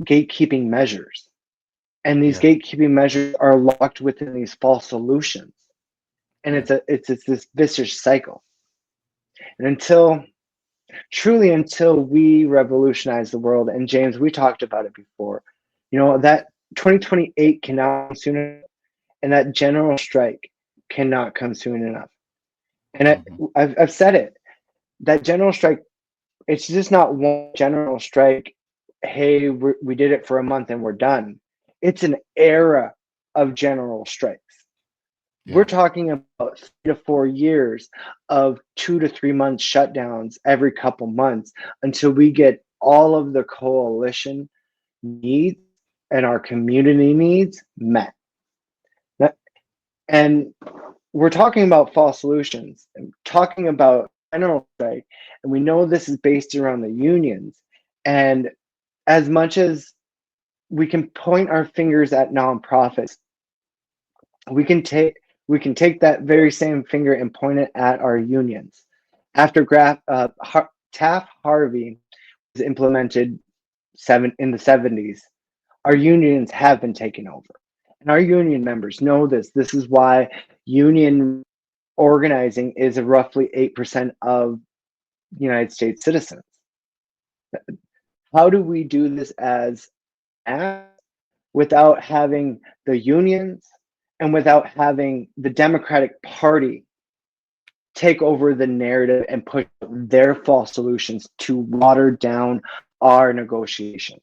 gatekeeping measures. And these gatekeeping measures are locked within these false solutions. And it's this vicious cycle. And until we revolutionize the world, and James, we talked about it before, that 2028 cannot come soon enough, and that general strike cannot come soon enough. And I've said it, that general strike, it's just not one general strike. Hey, we did it for a month and we're done. It's an era of general strikes. Yeah. We're talking about 3 to 4 years of 2 to 3 month shutdowns every couple months until we get all of the coalition needs and our community needs met. And we're talking about false solutions and talking about general strike, and we know this is based around the unions. And as much as we can point our fingers at nonprofits, we can take that very same finger and point it at our unions. After Taft-Harvey was implemented in the 70s, our unions have been taken over. And our union members know this. This is why union organizing is roughly 8% of United States citizens. How do we do this without having the unions, and without having the Democratic Party take over the narrative and push their false solutions to water down our negotiations.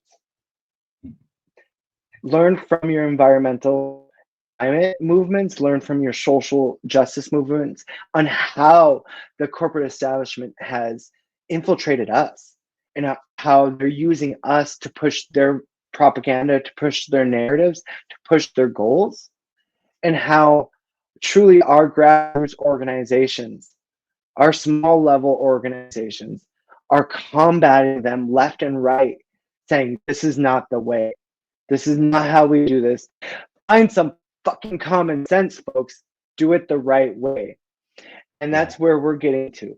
Learn from your environmental climate movements, learn from your social justice movements on how the corporate establishment has infiltrated us and how they're using us to push their propaganda, to push their narratives, to push their goals, and how truly our grassroots organizations, our small level organizations, are combating them left and right, saying, this is not the way. This is not how we do this. Find some fucking common sense, folks. Do it the right way. And that's where we're getting to,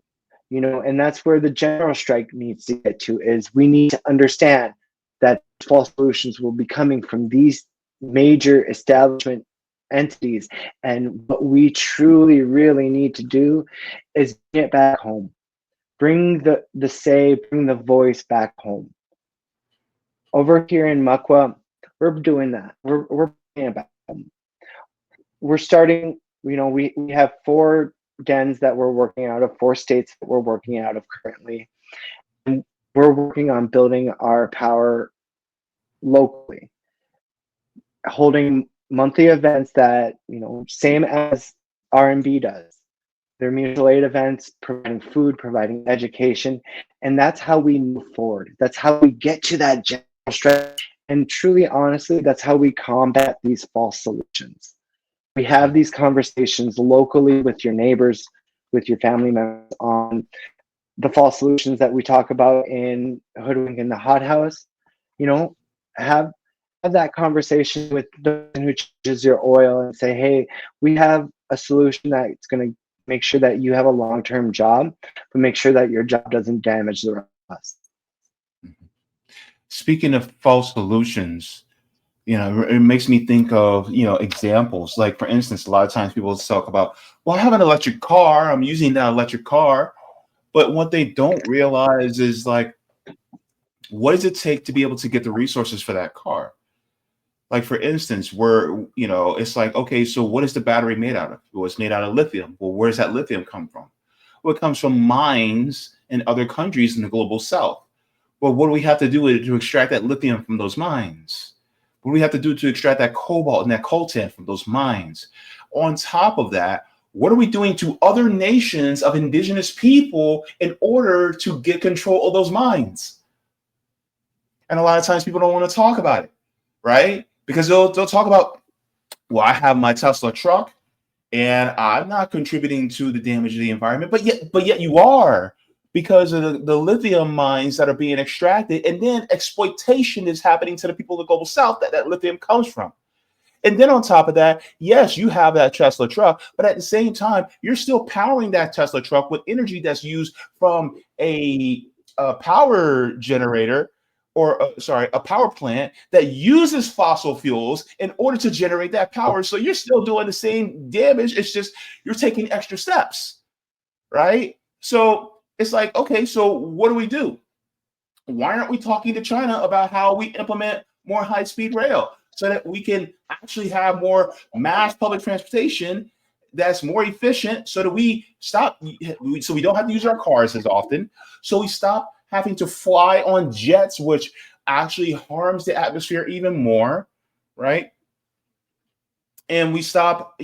and that's where the general strike needs to get to, is we need to understand that false solutions will be coming from these major establishment entities. And what we truly, really need to do is get back home. Bring the say, bring the voice back home. Over here in Makwa, we're doing that. We're bringing it back home. We're starting, we have 4 dens that we're working out of, 4 states that we're working out of currently. And we're working on building our power locally, holding monthly events that, same as R&B does. They're mutual aid events, providing food, providing education. And that's how we move forward. That's how we get to that general strike. And truly, honestly, that's how we combat these false solutions. We have these conversations locally with your neighbors, with your family members on the false solutions that we talk about in Hoodwink in the Hot House. Have that conversation with the person who changes your oil and say, hey, we have a solution that's going to make sure that you have a long-term job, but make sure that your job doesn't damage the rest of us. Speaking of false solutions, it makes me think of, examples. Like, for instance, a lot of times people talk about, well, I have an electric car. I'm using that electric car. But what they don't realize is, like, what does it take to be able to get the resources for that car? Like, for instance, it's like, okay, so what is the battery made out of? Well, it's made out of lithium. Well, where does that lithium come from? Well, it comes from mines in other countries in the global south. Well, what do we have to do to extract that lithium from those mines? What do we have to do to extract that cobalt and that coltan from those mines? On top of that, what are we doing to other nations of indigenous people in order to get control of those mines? And a lot of times people don't want to talk about it, right? Because they'll talk about, well, I have my Tesla truck and I'm not contributing to the damage of the environment, but yet you are, because of the lithium mines that are being extracted, and then exploitation is happening to the people of the global south that lithium comes from. And then on top of that, yes, you have that Tesla truck, but at the same time, you're still powering that Tesla truck with energy that's used from a power generator, or a power plant that uses fossil fuels in order to generate that power. So you're still doing the same damage. It's just you're taking extra steps, right? So it's like, okay, so what do? Why aren't we talking to China about how we implement more high-speed rail so that we can actually have more mass public transportation that's more efficient, so that we don't have to use our cars as often, so we stop having to fly on jets, which actually harms the atmosphere even more, right? And we stop,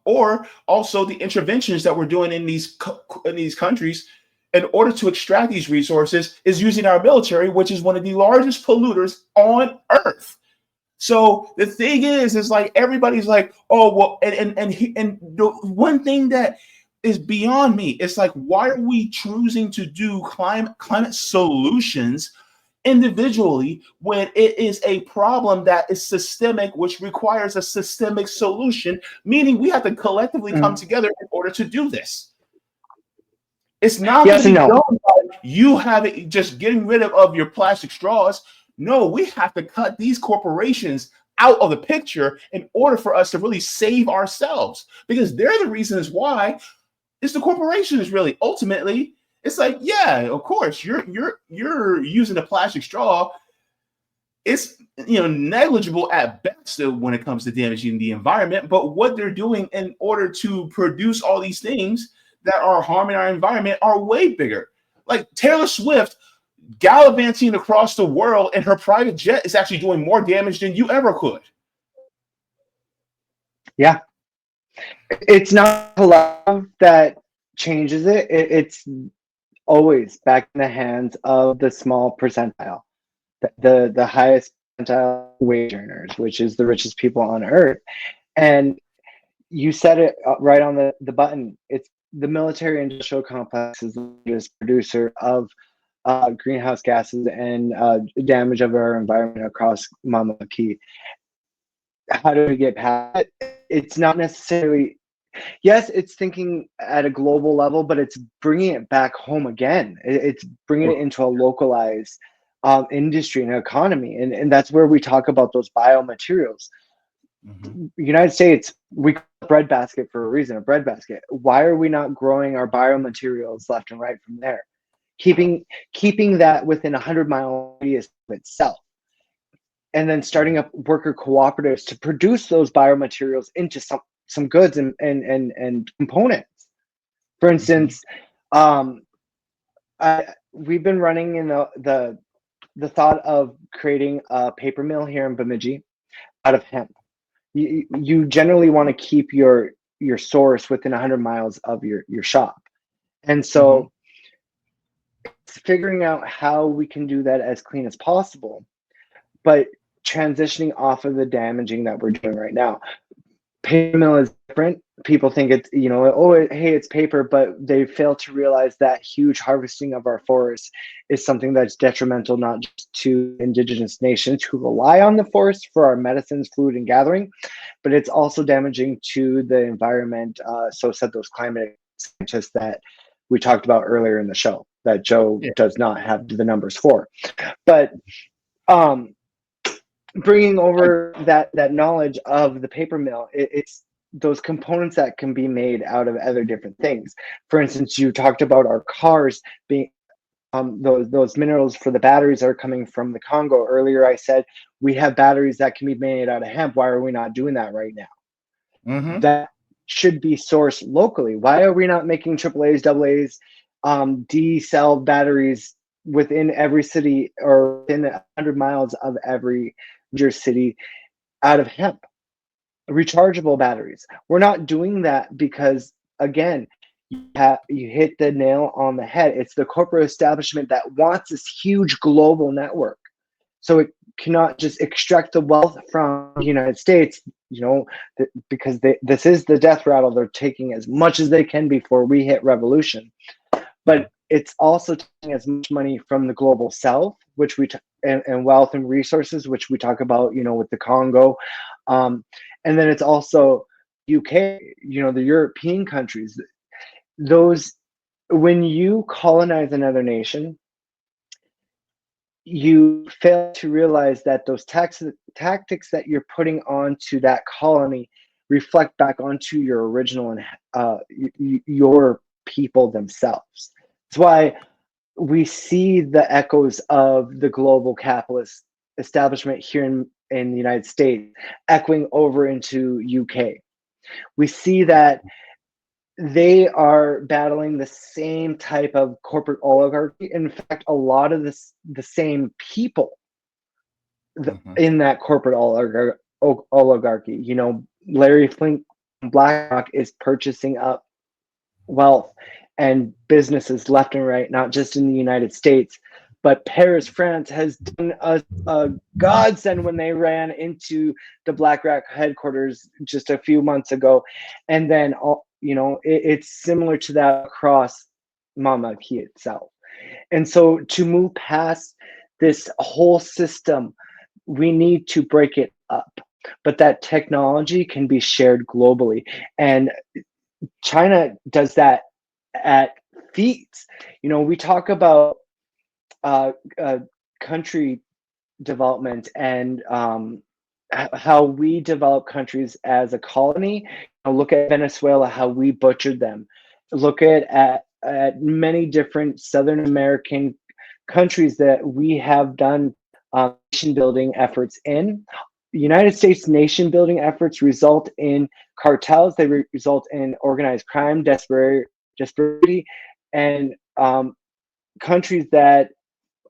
or also the interventions that we're doing in these countries in order to extract these resources is using our military, which is one of the largest polluters on Earth. So the thing is like everybody's like, oh well, and the one thing that is beyond me, it's like, why are we choosing to do climate solutions individually when it is a problem that is systemic, which requires a systemic solution, meaning we have to collectively come together in order to do this. It's not going to be done by you just getting rid of your plastic straws. No, we have to cut these corporations out of the picture in order for us to really save ourselves, because they're the reasons why. It's the corporations, really. Ultimately, it's like, yeah, of course, you're using a plastic straw it's negligible at best when it comes to damaging the environment. But what they're doing in order to produce all these things that are harming our environment are way bigger. Like Taylor Swift gallivanting across the world in her private jet is actually doing more damage than you ever could. Yeah. It's not love that changes it. It's always back in the hands of the small percentile, the highest percentile wage earners, which is the richest people on earth. And you said it right on the button. It's the military industrial complex is the largest producer of greenhouse gases and damage of our environment across Mama Key. How do we get past it? It's not necessarily, yes, it's thinking at a global level, but it's bringing it back home again. It's bringing it into a localized industry and economy. And that's where we talk about those biomaterials. Mm-hmm. United States, we call it breadbasket for a reason, a breadbasket. Why are we not growing our biomaterials left and right from there? Keeping that within 100-mile radius of itself. And then starting up worker cooperatives to produce those biomaterials into some goods and components. For instance, we've been running in the thought of creating a paper mill here in Bemidji out of hemp. You generally want to keep your source within 100 miles of your shop. And so it's figuring out how we can do that as clean as possible, but transitioning off of the damaging that we're doing right now. Paper mill is different. People think it's, hey, it's paper, but they fail to realize that huge harvesting of our forests is something that's detrimental not just to indigenous nations who rely on the forest for our medicines, food, and gathering, but it's also damaging to the environment. So said those climate scientists that we talked about earlier in the show that Joe does not have the numbers for. But bringing over that knowledge of the paper mill, it's those components that can be made out of other different things. For instance, you talked about our cars being those minerals for the batteries are coming from the Congo. Earlier I said we have batteries that can be made out of hemp. Why are we not doing that right now? That should be sourced locally. Why are we not making AAAs, AA's, D cell batteries within every city or within 100 miles of every major city out of hemp? Rechargeable batteries. We're not doing that because, again, you hit the nail on the head. It's the corporate establishment that wants this huge global network. So it cannot just extract the wealth from the United States, because this is the death rattle. They're taking as much as they can before we hit revolution. But it's also taking as much money from the global south, which and wealth and resources, which we talk about, with the Congo. And then it's also UK, the European countries. Those, when you colonize another nation, you fail to realize that those tactics that you're putting onto that colony reflect back onto your original and your people themselves. That's why we see the echoes of the global capitalist establishment here in the United States echoing over into UK. We see that they are battling the same type of corporate oligarchy. In fact, a lot of the same people in that corporate oligarchy. Larry Flink from BlackRock is purchasing up wealth and businesses left and right, not just in the United States, but Paris, France has done a godsend when they ran into the BlackRock headquarters just a few months ago. And then, it's similar to that across Mama Key itself. And so to move past this whole system, we need to break it up. But that technology can be shared globally. And China does that at feats. We talk about country development and how we develop countries as a colony. Look at Venezuela, how we butchered them. Look at many different Southern American countries that we have done nation building efforts in. United States nation building efforts result in cartels, they result in organized crime, desperation, and countries that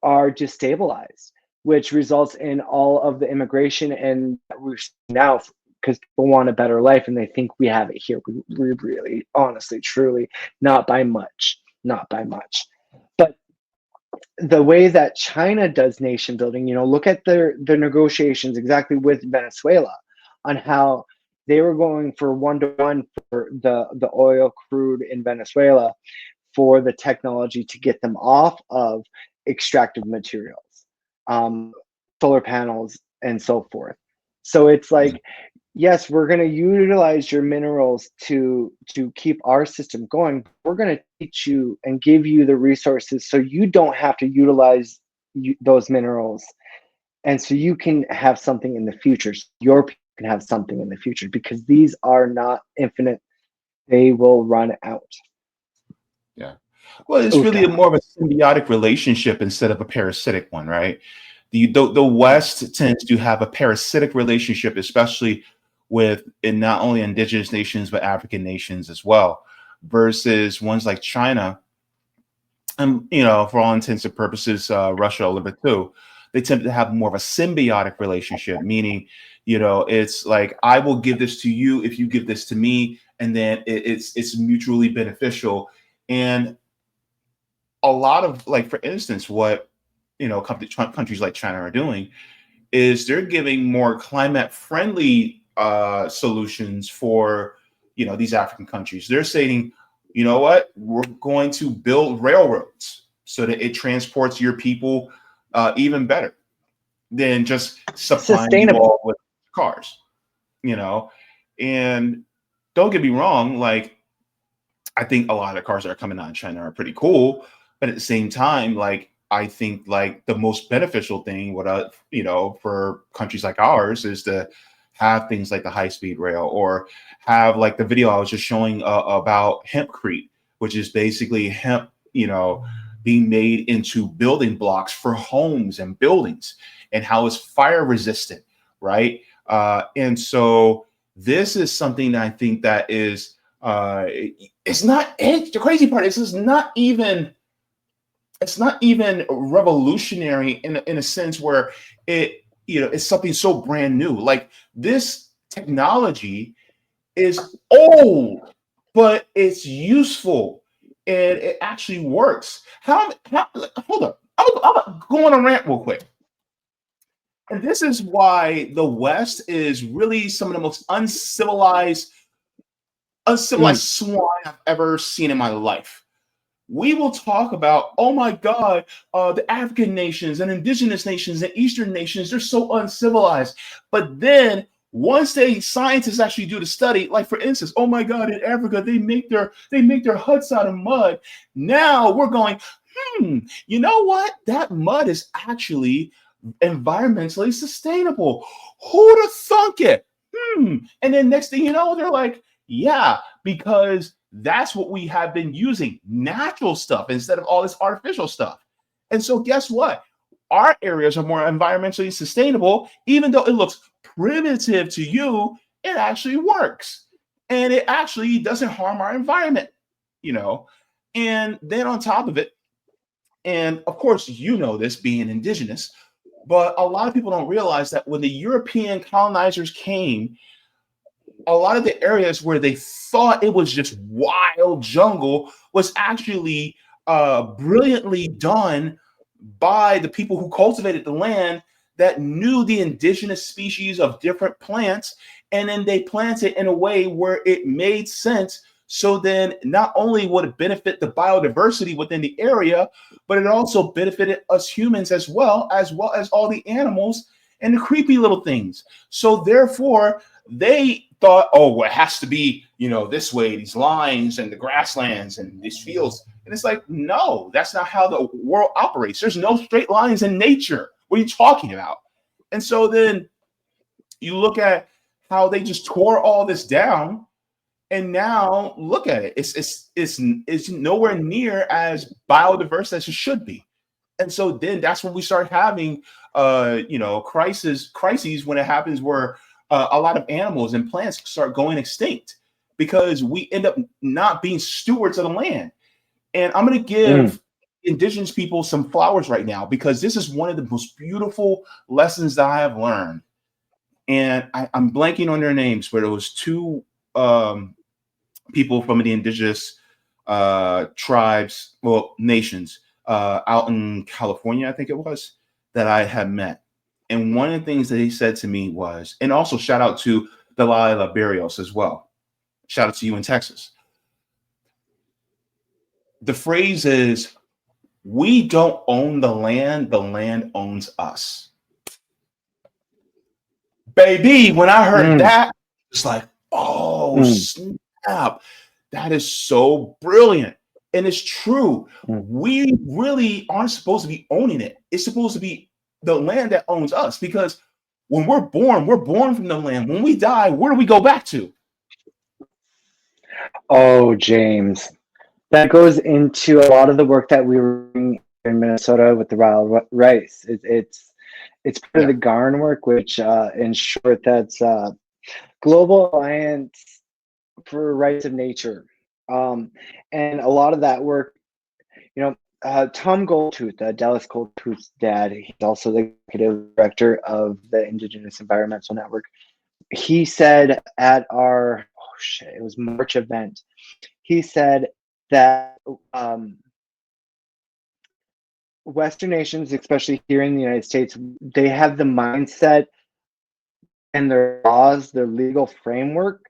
are destabilized, which results in all of the immigration and we're now because people want a better life and they think we have it here. We really, honestly, truly, not by much, not by much. But the way that China does nation building, look at their negotiations exactly with Venezuela on how they were going for 1-to-1 for the oil crude in Venezuela for the technology to get them off of extractive materials, solar panels, and so forth. So it's like, yes, we're going to utilize your minerals to keep our system going. We're going to teach you and give you the resources so you don't have to utilize those minerals, and so you can have something in the future. So your people can have something in the future because these are not infinite; they will run out. Yeah. Well, it's really more of a symbiotic relationship instead of a parasitic one, right? The West tends to have a parasitic relationship, especially with in not only indigenous nations but African nations as well, versus ones like China, and for all intents and purposes, Russia a little bit too. They tend to have more of a symbiotic relationship, meaning, it's like I will give this to you if you give this to me, and then it's mutually beneficial. And a lot of, like, for instance, what countries like China are doing is they're giving more climate friendly solutions for these African countries. They're saying, you know what, we're going to build railroads so that it transports your people even better than just supplying you all with cars. And don't get me wrong, like, I think a lot of the cars that are coming out in China are pretty cool, but at the same time, like, I think like the most beneficial thing, for countries like ours, is to have things like the high-speed rail, or have like the video I was just showing about hempcrete, which is basically hemp, being made into building blocks for homes and buildings, and how it's fire resistant, right? And so this is something that I think that is. It's not. The crazy part is it's not even revolutionary in a sense where it's something so brand new. Like, this technology is old, but it's useful and it actually works. Hold up. I'm going on a rant real quick. And this is why the West is really some of the most uncivilized swine I've ever seen in my life. We will talk about, oh my God, the African nations and indigenous nations and Eastern nations, they're so uncivilized. But then once scientists actually do the study, like for instance, oh my God, in Africa, they make their huts out of mud. Now we're going, you know what? That mud is actually environmentally sustainable. Who'd have thunk it? And then next thing you know, they're like, yeah, because that's what we have been using, natural stuff instead of all this artificial stuff. And so guess what? Our areas are more environmentally sustainable. Even though it looks primitive to you, it actually works. And it actually doesn't harm our environment, And then on top of it, and of course, this being indigenous, but a lot of people don't realize that when the European colonizers came, a lot of the areas where they thought it was just wild jungle was actually brilliantly done by the people who cultivated the land, that knew the indigenous species of different plants, and then they planted in a way where it made sense. So then not only would it benefit the biodiversity within the area, but it also benefited us humans as well as all the animals and the creepy little things. So therefore, they thought, oh, well, it has to be, this way, these lines and the grasslands and these fields. And it's like, no, that's not how the world operates. There's no straight lines in nature. What are you talking about? And so then you look at how they just tore all this down. And now look at it. It's nowhere near as biodiverse as it should be. And so then that's when we start having, crises when it happens where a lot of animals and plants start going extinct because we end up not being stewards of the land. And I'm going to Mm. give indigenous people some flowers right now because this is one of the most beautiful lessons that I have learned. And I'm blanking on their names, but it was two people from the indigenous tribes, well, nations out in California, I think it was, that I had met. And one of the things that he said to me was, and also shout out to Delilah Barrios as well. Shout out to you in Texas. The phrase is, we don't own the land owns us. Baby, when I heard Mm. that, it's like, oh, Mm. snap. That is so brilliant. And it's true. Mm. We really aren't supposed to be owning it. It's supposed to be the land that owns us because when we're born from the land. When we die, where do we go back to? Oh, James, that goes into a lot of the work that we were doing in Minnesota with the wild rice. It's part of Yeah. the GARN work, which in short, that's Global Alliance for Rights of Nature. And a lot of that work, you know, Tom Goldtooth, Dallas Goldtooth's dad, he's also the executive director of the Indigenous Environmental Network. He said at our, it was March event, he said that Western nations, especially here in the United States, they have the mindset and their laws, their legal framework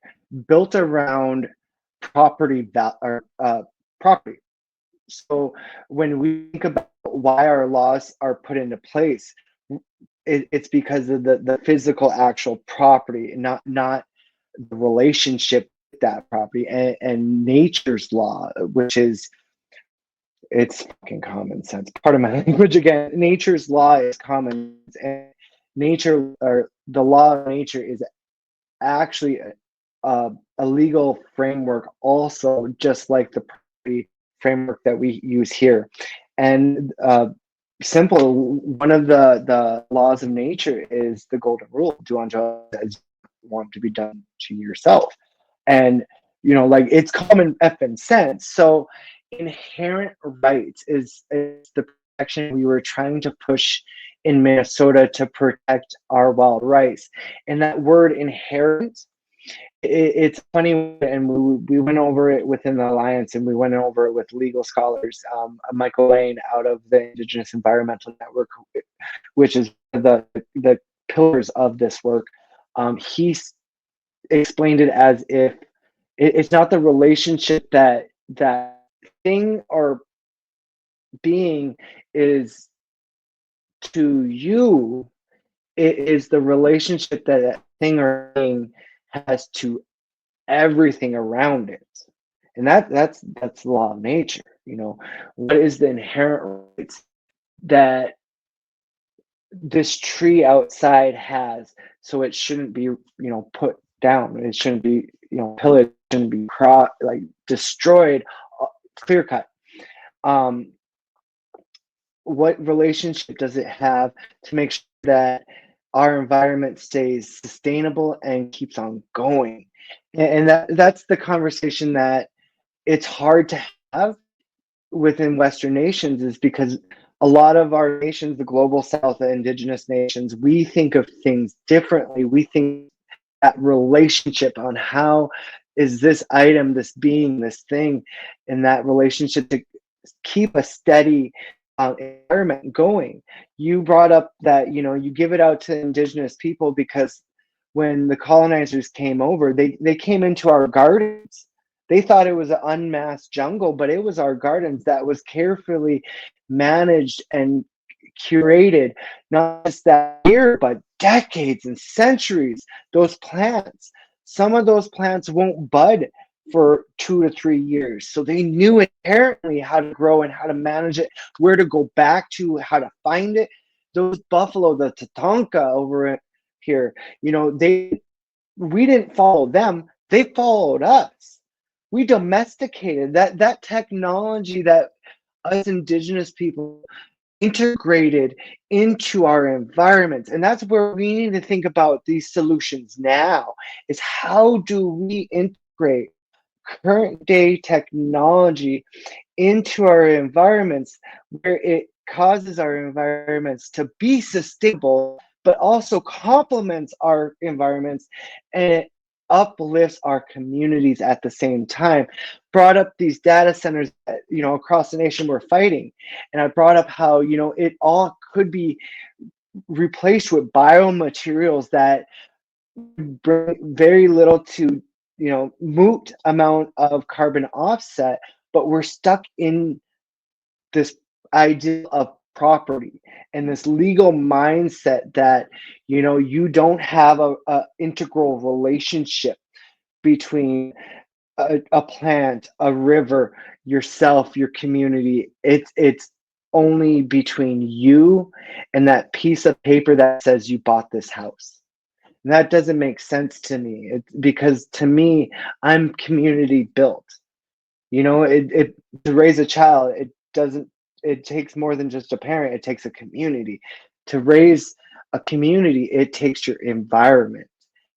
built around property property. So when we think about why our laws are put into place, it's because of the physical actual property, not the relationship with that property and nature's law, which is, it's fucking common sense. Part of my language again. Nature's law is common, and nature, or the law of nature, is actually a legal framework, also, just like the property framework that we use here. And simple, one of the laws of nature is the golden rule: do unto others as you want to be done to yourself. And like, it's common effing sense. So inherent rights is the protection we were trying to push in Minnesota to protect our wild rice. And that word inherent, it's funny, and we went over it within the Alliance, and we went over it with legal scholars. Michael Lane out of the Indigenous Environmental Network, which is the pillars of this work, he explained it as if it's not the relationship that thing or being is to you, it is the relationship that thing or being has to everything around it. And that's the law of nature. What is the inherent rights that this tree outside has? So it shouldn't be put down, it shouldn't be pillaged, it shouldn't be destroyed, clear cut. What relationship does it have to make sure that our environment stays sustainable and keeps on going? And that's the conversation that it's hard to have within Western nations, is because a lot of our nations, the global South, the indigenous nations, we think of things differently. We think that relationship on how is this item, this being, this thing, and that relationship to keep a steady environment going. You brought up that you give it out to indigenous people because when the colonizers came over, they came into our gardens. They thought it was an unmasked jungle, but it was our gardens that was carefully managed and curated, not just that year, but decades and centuries. Those plants, some of those plants won't bud for 2 to 3 years. So they knew inherently how to grow and how to manage it, where to go back to, how to find it. Those buffalo, the Tatanka over here, we didn't follow them, they followed us. We domesticated that technology that us indigenous people integrated into our environments. And that's where we need to think about these solutions now, is how do we integrate current day technology into our environments where it causes our environments to be sustainable, but also complements our environments, and it uplifts our communities at the same time. Brought up these data centers that, across the nation we're fighting, and I brought up how it all could be replaced with biomaterials that bring very little to moot amount of carbon offset, but we're stuck in this idea of property and this legal mindset that you don't have a integral relationship between a plant, a river, yourself, your community. It's only between you and that piece of paper that says you bought this house. And that doesn't make sense to me. It's because to me, I'm community built. It to raise a child, it takes more than just a parent, it takes a community. To raise a community, it takes your environment.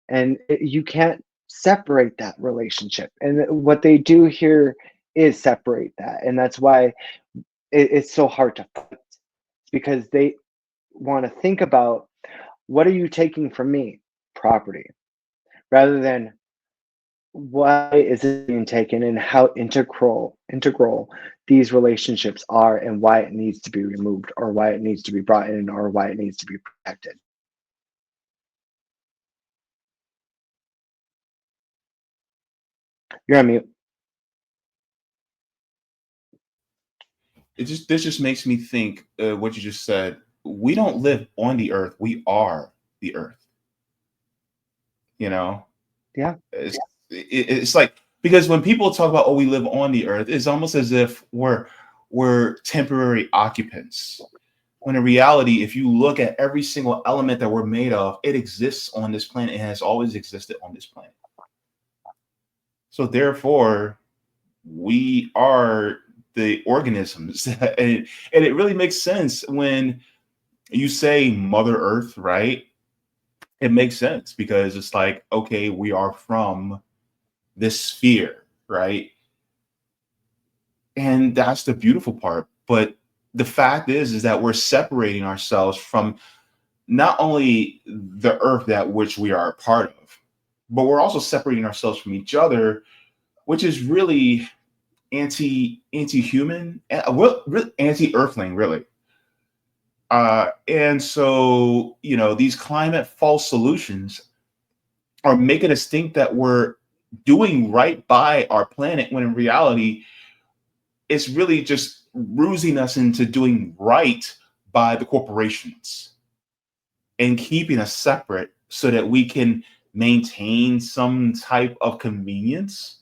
And you can't separate that relationship. And what they do here is separate that. And that's why it's so hard to fight, because they want to think about, what are you taking from me? Property. Rather than, why is it being taken, and how integral these relationships are, and why it needs to be removed, or why it needs to be brought in, or why it needs to be protected. You're on mute. This just makes me think, what you just said. We don't live on the earth. We are the earth. Yeah. It's like, because when people talk about, oh, we live on the earth, it's almost as if we're temporary occupants. When in reality, if you look at every single element that we're made of, it exists on this planet and has always existed on this planet. So therefore, we are the organisms. And it really makes sense when you say Mother Earth, right? It makes sense, because it's like, okay, we are from this sphere, right? And that's the beautiful part. But the fact is that we're separating ourselves from not only the earth that which we are a part of, but we're also separating ourselves from each other, which is really anti-human, anti-earthling, really. And so, these climate false solutions are making us think that we're doing right by our planet, when in reality, it's really just rusing us into doing right by the corporations and keeping us separate so that we can maintain some type of convenience,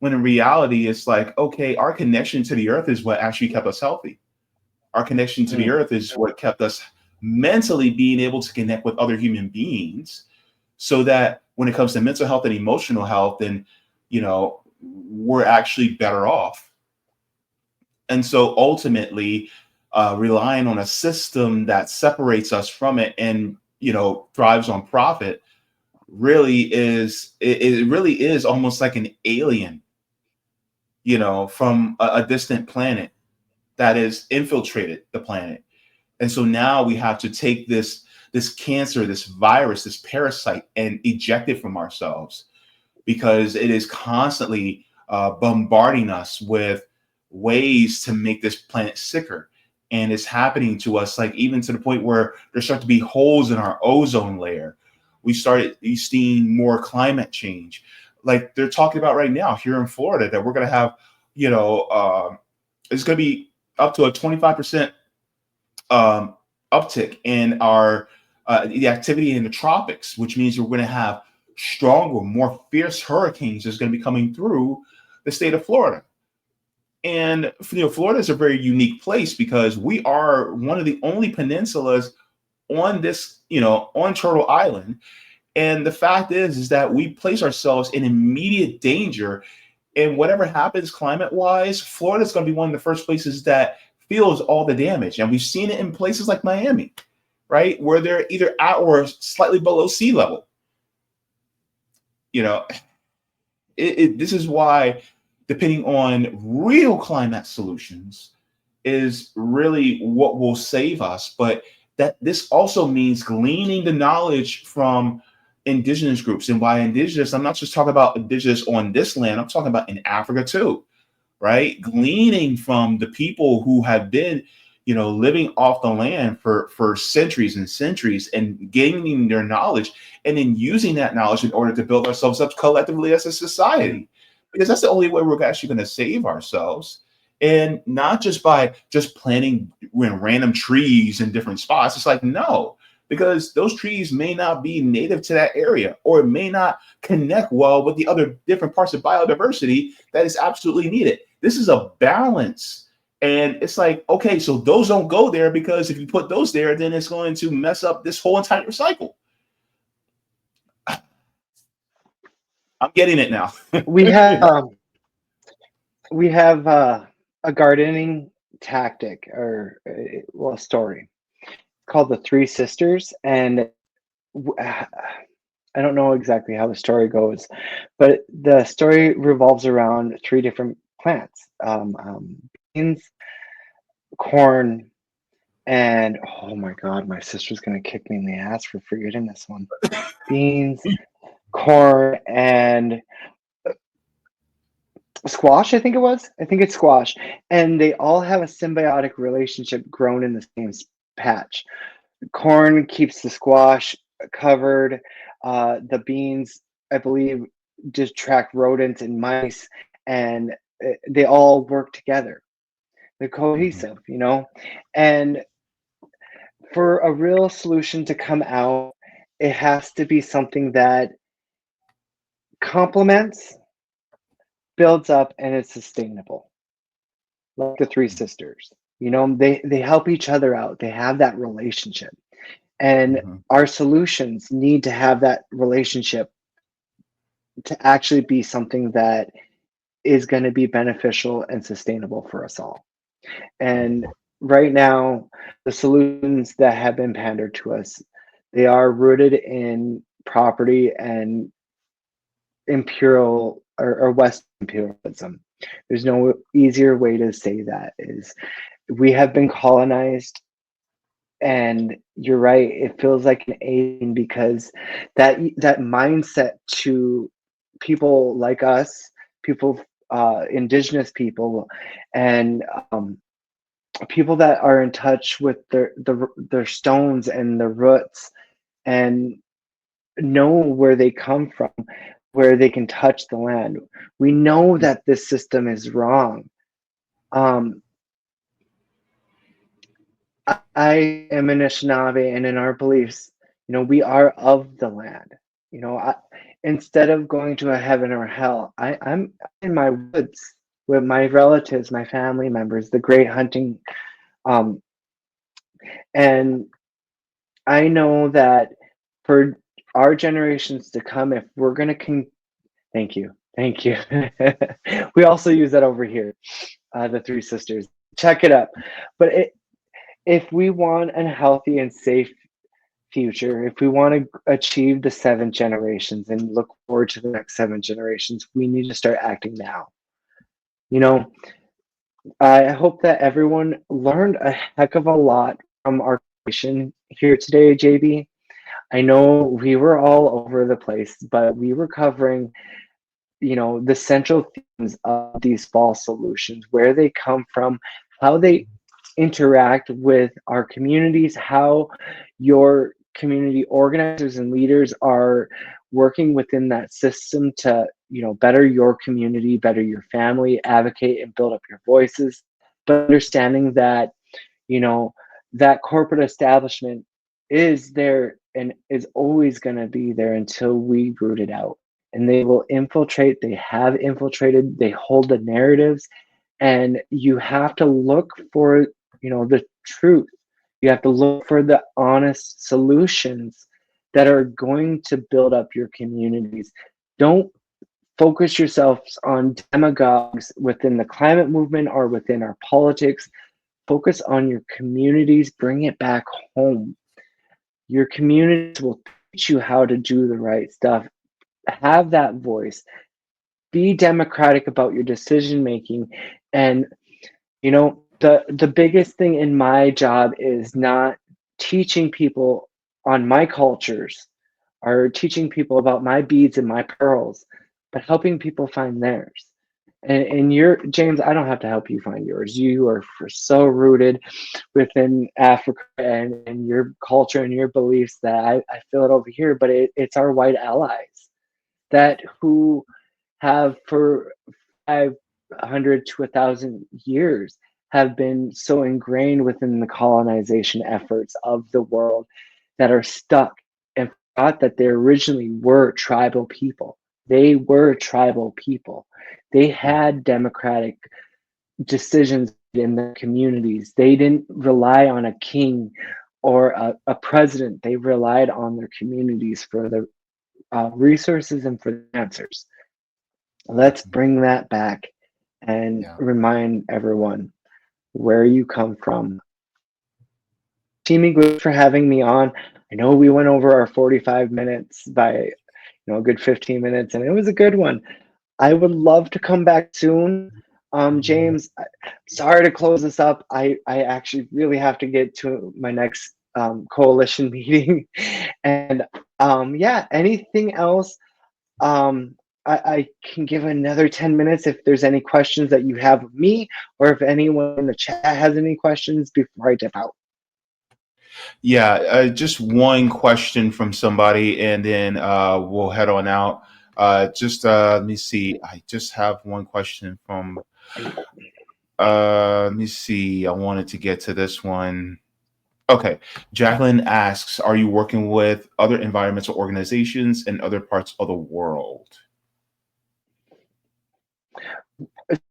when in reality, it's like, okay, our connection to the earth is what actually kept us healthy. Our connection to the earth is what kept us mentally being able to connect with other human beings, so that when it comes to mental health and emotional health, then, we're actually better off. And so ultimately, relying on a system that separates us from it and, thrives on profit, really is, it really is almost like an alien, from a distant planet that has infiltrated the planet. And so now we have to take this cancer, this virus, this parasite, and eject it from ourselves, because it is constantly bombarding us with ways to make this planet sicker. And it's happening to us, like, even to the point where there start to be holes in our ozone layer. We started seeing more climate change. Like they're talking about right now here in Florida, that we're going to have, it's going to be up to a 25% uptick in our the activity in the tropics, which means we're going to have stronger, more fierce hurricanes that's going to be coming through the state of Florida. And Florida is a very unique place, because we are one of the only peninsulas on this, on Turtle Island. And the fact is that we place ourselves in immediate danger. And whatever happens climate wise, Florida is going to be one of the first places that feels all the damage. And we've seen it in places like Miami, right? Where they're either at or slightly below sea level. You know, this is why depending on real climate solutions is really what will save us. But that this also means gleaning the knowledge from indigenous groups. And by indigenous, I'm not just talking about indigenous on this land, I'm talking about in Africa too, right? Gleaning from the people who have been, living off the land for centuries and centuries, and gaining their knowledge, and then using that knowledge in order to build ourselves up collectively as a society, because that's the only way we're actually going to save ourselves. And not just by just planting random trees in different spots. It's like, no, because those trees may not be native to that area, or it may not connect well with the other different parts of biodiversity that is absolutely needed. This is a balance. And it's like, okay, so those don't go there, because if you put those there, then it's going to mess up this whole entire cycle. I'm getting it now. we have a gardening tactic, or a story called the Three Sisters, and I don't know exactly how the story goes, but the story revolves around three different plants: beans, corn, and oh my God, my sister's gonna kick me in the ass for forgetting this one. Beans, corn, and squash. I think it was. I think it's squash, and they all have a symbiotic relationship grown in the same patch. Corn keeps the squash covered. The beans, I believe, just track rodents and mice, and they all work together. They're cohesive, And for a real solution to come out, it has to be something that complements, builds up, and is sustainable. Like the Three Sisters, they help each other out. They have that relationship. And our solutions need to have that relationship to actually be something that is going to be beneficial and sustainable for us all. And right now, the solutions that have been pandered to us, they are rooted in property and imperial or Western imperialism. There's no easier way to say that. Is we have been colonized. And you're right, it feels like an alien, because that mindset to people like us, people, indigenous people, and people that are in touch with their stones and their roots, and know where they come from, where they can touch the land. We know that this system is wrong. I am an Anishinaabe, and in our beliefs, we are of the land. Instead of going to a heaven or hell, I'm in my woods with my relatives, my family members, the great hunting, and I know that for our generations to come, if we're going to thank you. We also use that over here, the Three Sisters. Check it up. But if we want a healthy and safe future, if we want to achieve the 7 generations and look forward to the next 7 generations, we need to start acting now. I hope that everyone learned a heck of a lot from our conversation here today, JB. I know we were all over the place, but we were covering, the central themes of these false solutions, where they come from, how they interact with our communities, how your community organizers and leaders are working within that system to better your community, better your family, advocate and build up your voices, but understanding that that corporate establishment is there and is always going to be there until we root it out. And they will infiltrate, they have infiltrated, they hold the narratives, and you have to look for the truth. You have to look for the honest solutions that are going to build up your communities. Don't focus yourselves on demagogues within the climate movement or within our politics. focus on your communities, bring it back home. Your communities will teach you how to do the right stuff. Have that voice. Be democratic about your decision making. And you know, the biggest thing in my job is not teaching people on my cultures or teaching people about my beads and my pearls, but helping people find theirs. And you're, James, I don't have to help you find yours. You are so rooted within Africa and your culture and your beliefs that I feel it over here, but it's our white allies that who have for 500 to 1,000 years have been so ingrained within the colonization efforts of the world that are stuck and thought that they originally were tribal people. They were tribal people. They had democratic decisions in their communities. They didn't rely on a king or a president. They relied on their communities for the resources and for the answers. Let's bring that back and remind everyone where you come from. Teamy, good for having me on. I know we went over our 45 minutes by a good 15 minutes, and it was a good one. I would love to come back soon. James, sorry to close this up. I actually really have to get to my next coalition meeting. And yeah, anything else? I can give another 10 minutes if there's any questions that you have of me, or if anyone in the chat has any questions before I dip out. Yeah, just one question from somebody, and then we'll head on out. Let me see. I just have one question from. Let me see. I wanted to get to this one. Okay. Jacqueline asks, are you working with other environmental organizations in other parts of the world?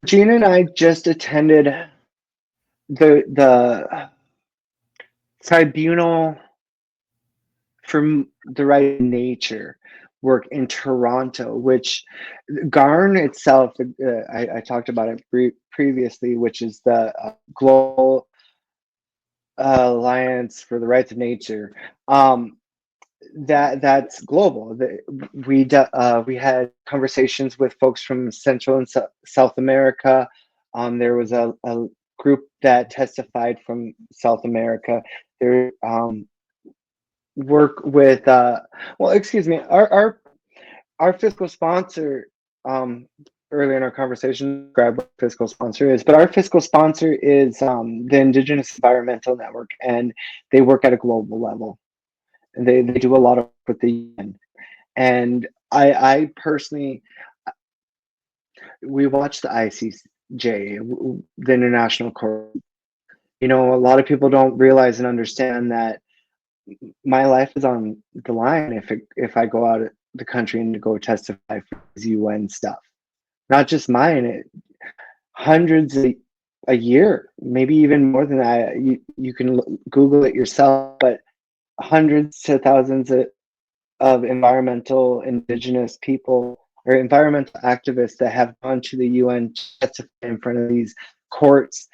Gina and I just attended the Tribunal for the Right of Nature work in Toronto, which GARN itself, I talked about it previously, which is the Global Alliance for the Rights of Nature. That's global. We had conversations with folks from Central and South America. There was a group that testified from South America. There work with well, excuse me, our fiscal sponsor, earlier in our conversation, grab what fiscal sponsor is, but our fiscal sponsor is the Indigenous Environmental Network, and they work at a global level. And they do a lot of work with the UN. And I personally, we watch the ICJ, the International Court. A lot of people don't realize and understand that my life is on the line if I go out of the country and go testify for UN stuff. Not just mine, hundreds a year, maybe even more than that. You can Google it yourself, but hundreds to thousands of environmental indigenous people or environmental activists that have gone to the UN to testify in front of these courts.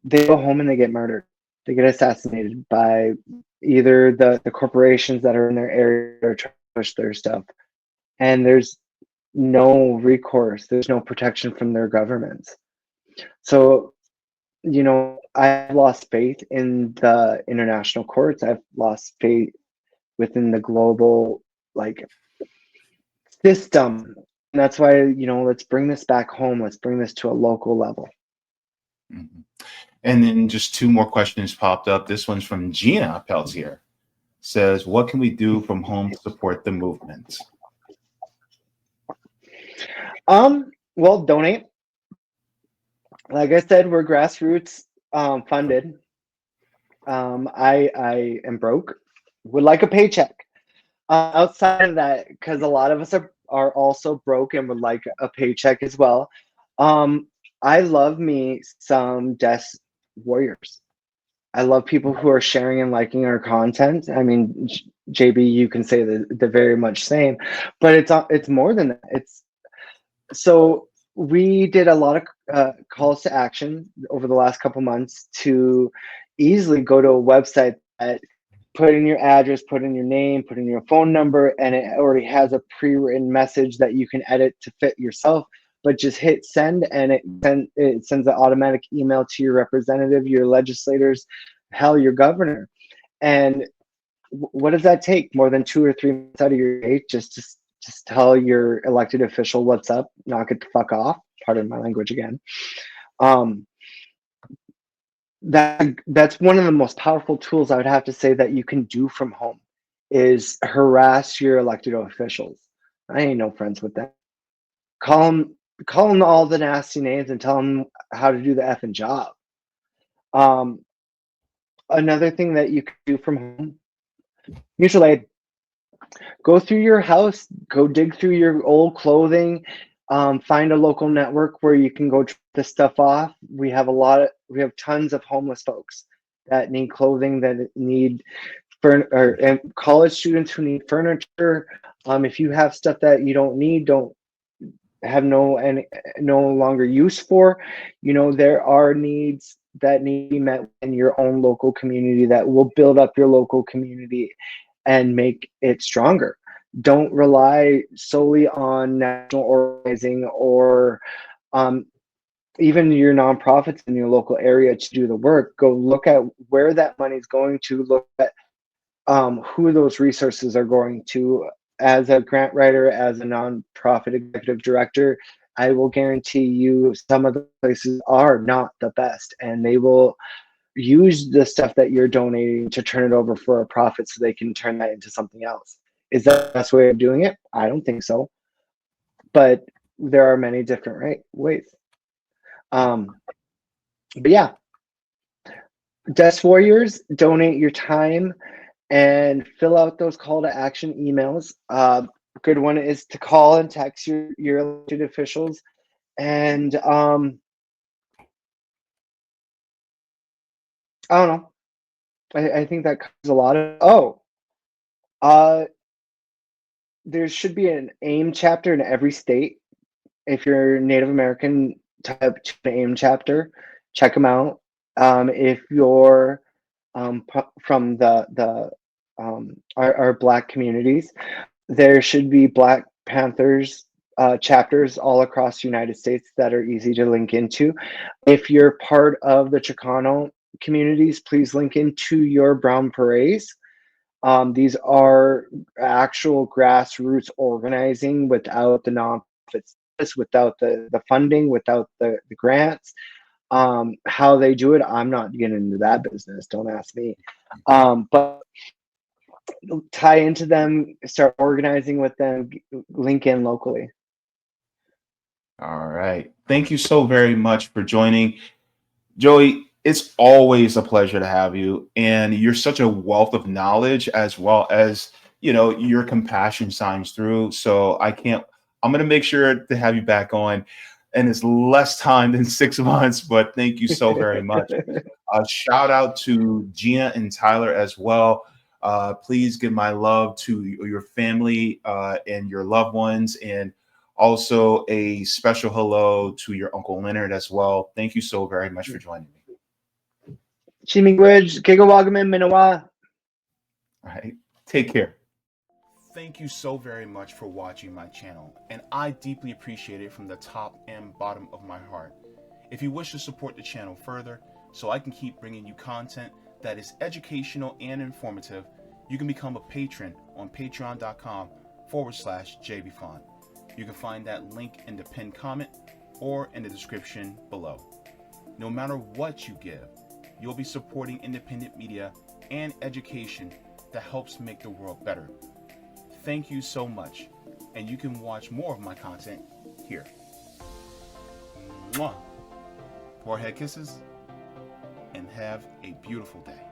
They go home and they get murdered. They get assassinated by either the corporations that are in their area or trying to push their stuff. And there's no recourse. There's no protection from their governments. So, I've lost faith in the international courts. I've lost faith within the global system. And that's why, let's bring this back home. Let's bring this to a local level. Mm-hmm. And then just two more questions popped up. This one's from Gina Peltier. Says, what can we do from home to support the movement? Well, donate. Like I said, we're grassroots funded. I am broke. Would like a paycheck. Outside of that, because a lot of us are also broke and would like a paycheck as well. I love me some desk warriors. I love people who are sharing and liking our content. I mean, JB, you can say the very much same, but it's more than that. So we did a lot of calls to action over the last couple months to easily go to a website that put in your address, put in your name, put in your phone number, and it already has a pre-written message that you can edit to fit yourself. But just hit send, and it sends an automatic email to your representative, your legislators, hell, your governor. And what does that take? More than 2 or 3 months out of your day just to just tell your elected official what's up, knock it the fuck off. Pardon my language again. Um, that's one of the most powerful tools I would have to say that you can do from home is harass your elected officials. I ain't no friends with them. Call them all the nasty names and tell them how to do the effing job. Another thing that you can do from home, mutual aid. Go through your house, go dig through your old clothing, find a local network where you can go drop this stuff off. We have tons of homeless folks that need clothing, that need and college students who need furniture. If you have stuff that you don't need, don't have no longer use for, there are needs that need to be met in your own local community that will build up your local community and make it stronger. Don't rely solely on national organizing or even your nonprofits in your local area to do the work. Go look at where that money is going to, look at who those resources are going to. As a grant writer, as a nonprofit executive director, I will guarantee you some of the places are not the best, and they will use the stuff that you're donating to turn it over for a profit so they can turn that into something else. Is that the best way of doing it? I don't think so. But there are many different ways. But yeah, Desk Warriors, donate your time and fill out those call to action emails. Good one is to call and text your elected officials. And I don't know. I think that covers a lot of. There should be an AIM chapter in every state. If you're Native American, type to the AIM chapter, check them out. If you're from our Black communities, there should be Black Panthers chapters all across the United States that are easy to link into. If you're part of the Chicano communities, please link into your Brown Berets. These are actual grassroots organizing without the nonprofits, without the funding, without the grants. How they do it, I'm not getting into that business. Don't ask me. But tie into them, start organizing with them, link in locally. All right. Thank you so very much for joining. Joey, it's always a pleasure to have you. And you're such a wealth of knowledge, as well as, your compassion shines through. So I'm going to make sure to have you back on. And it's less time than 6 months, but thank you so very much. Shout out to Gina and Tyler as well. Please give my love to your family and your loved ones, and also a special hello to your Uncle Leonard as well. Thank you so very much for joining me. Chimigwij, Kigawagamin, Minawa. All right. Take care. Thank you so very much for watching my channel, and I deeply appreciate it from the top and bottom of my heart. If you wish to support the channel further, so I can keep bringing you content that is educational and informative, you can become a patron on patreon.com/Jaybefaunt. You can find that link in the pinned comment or in the description below. No matter what you give, you'll be supporting independent media and education that helps make the world better. Thank you so much, and you can watch more of my content here. Mwah. Forehead kisses, and have a beautiful day.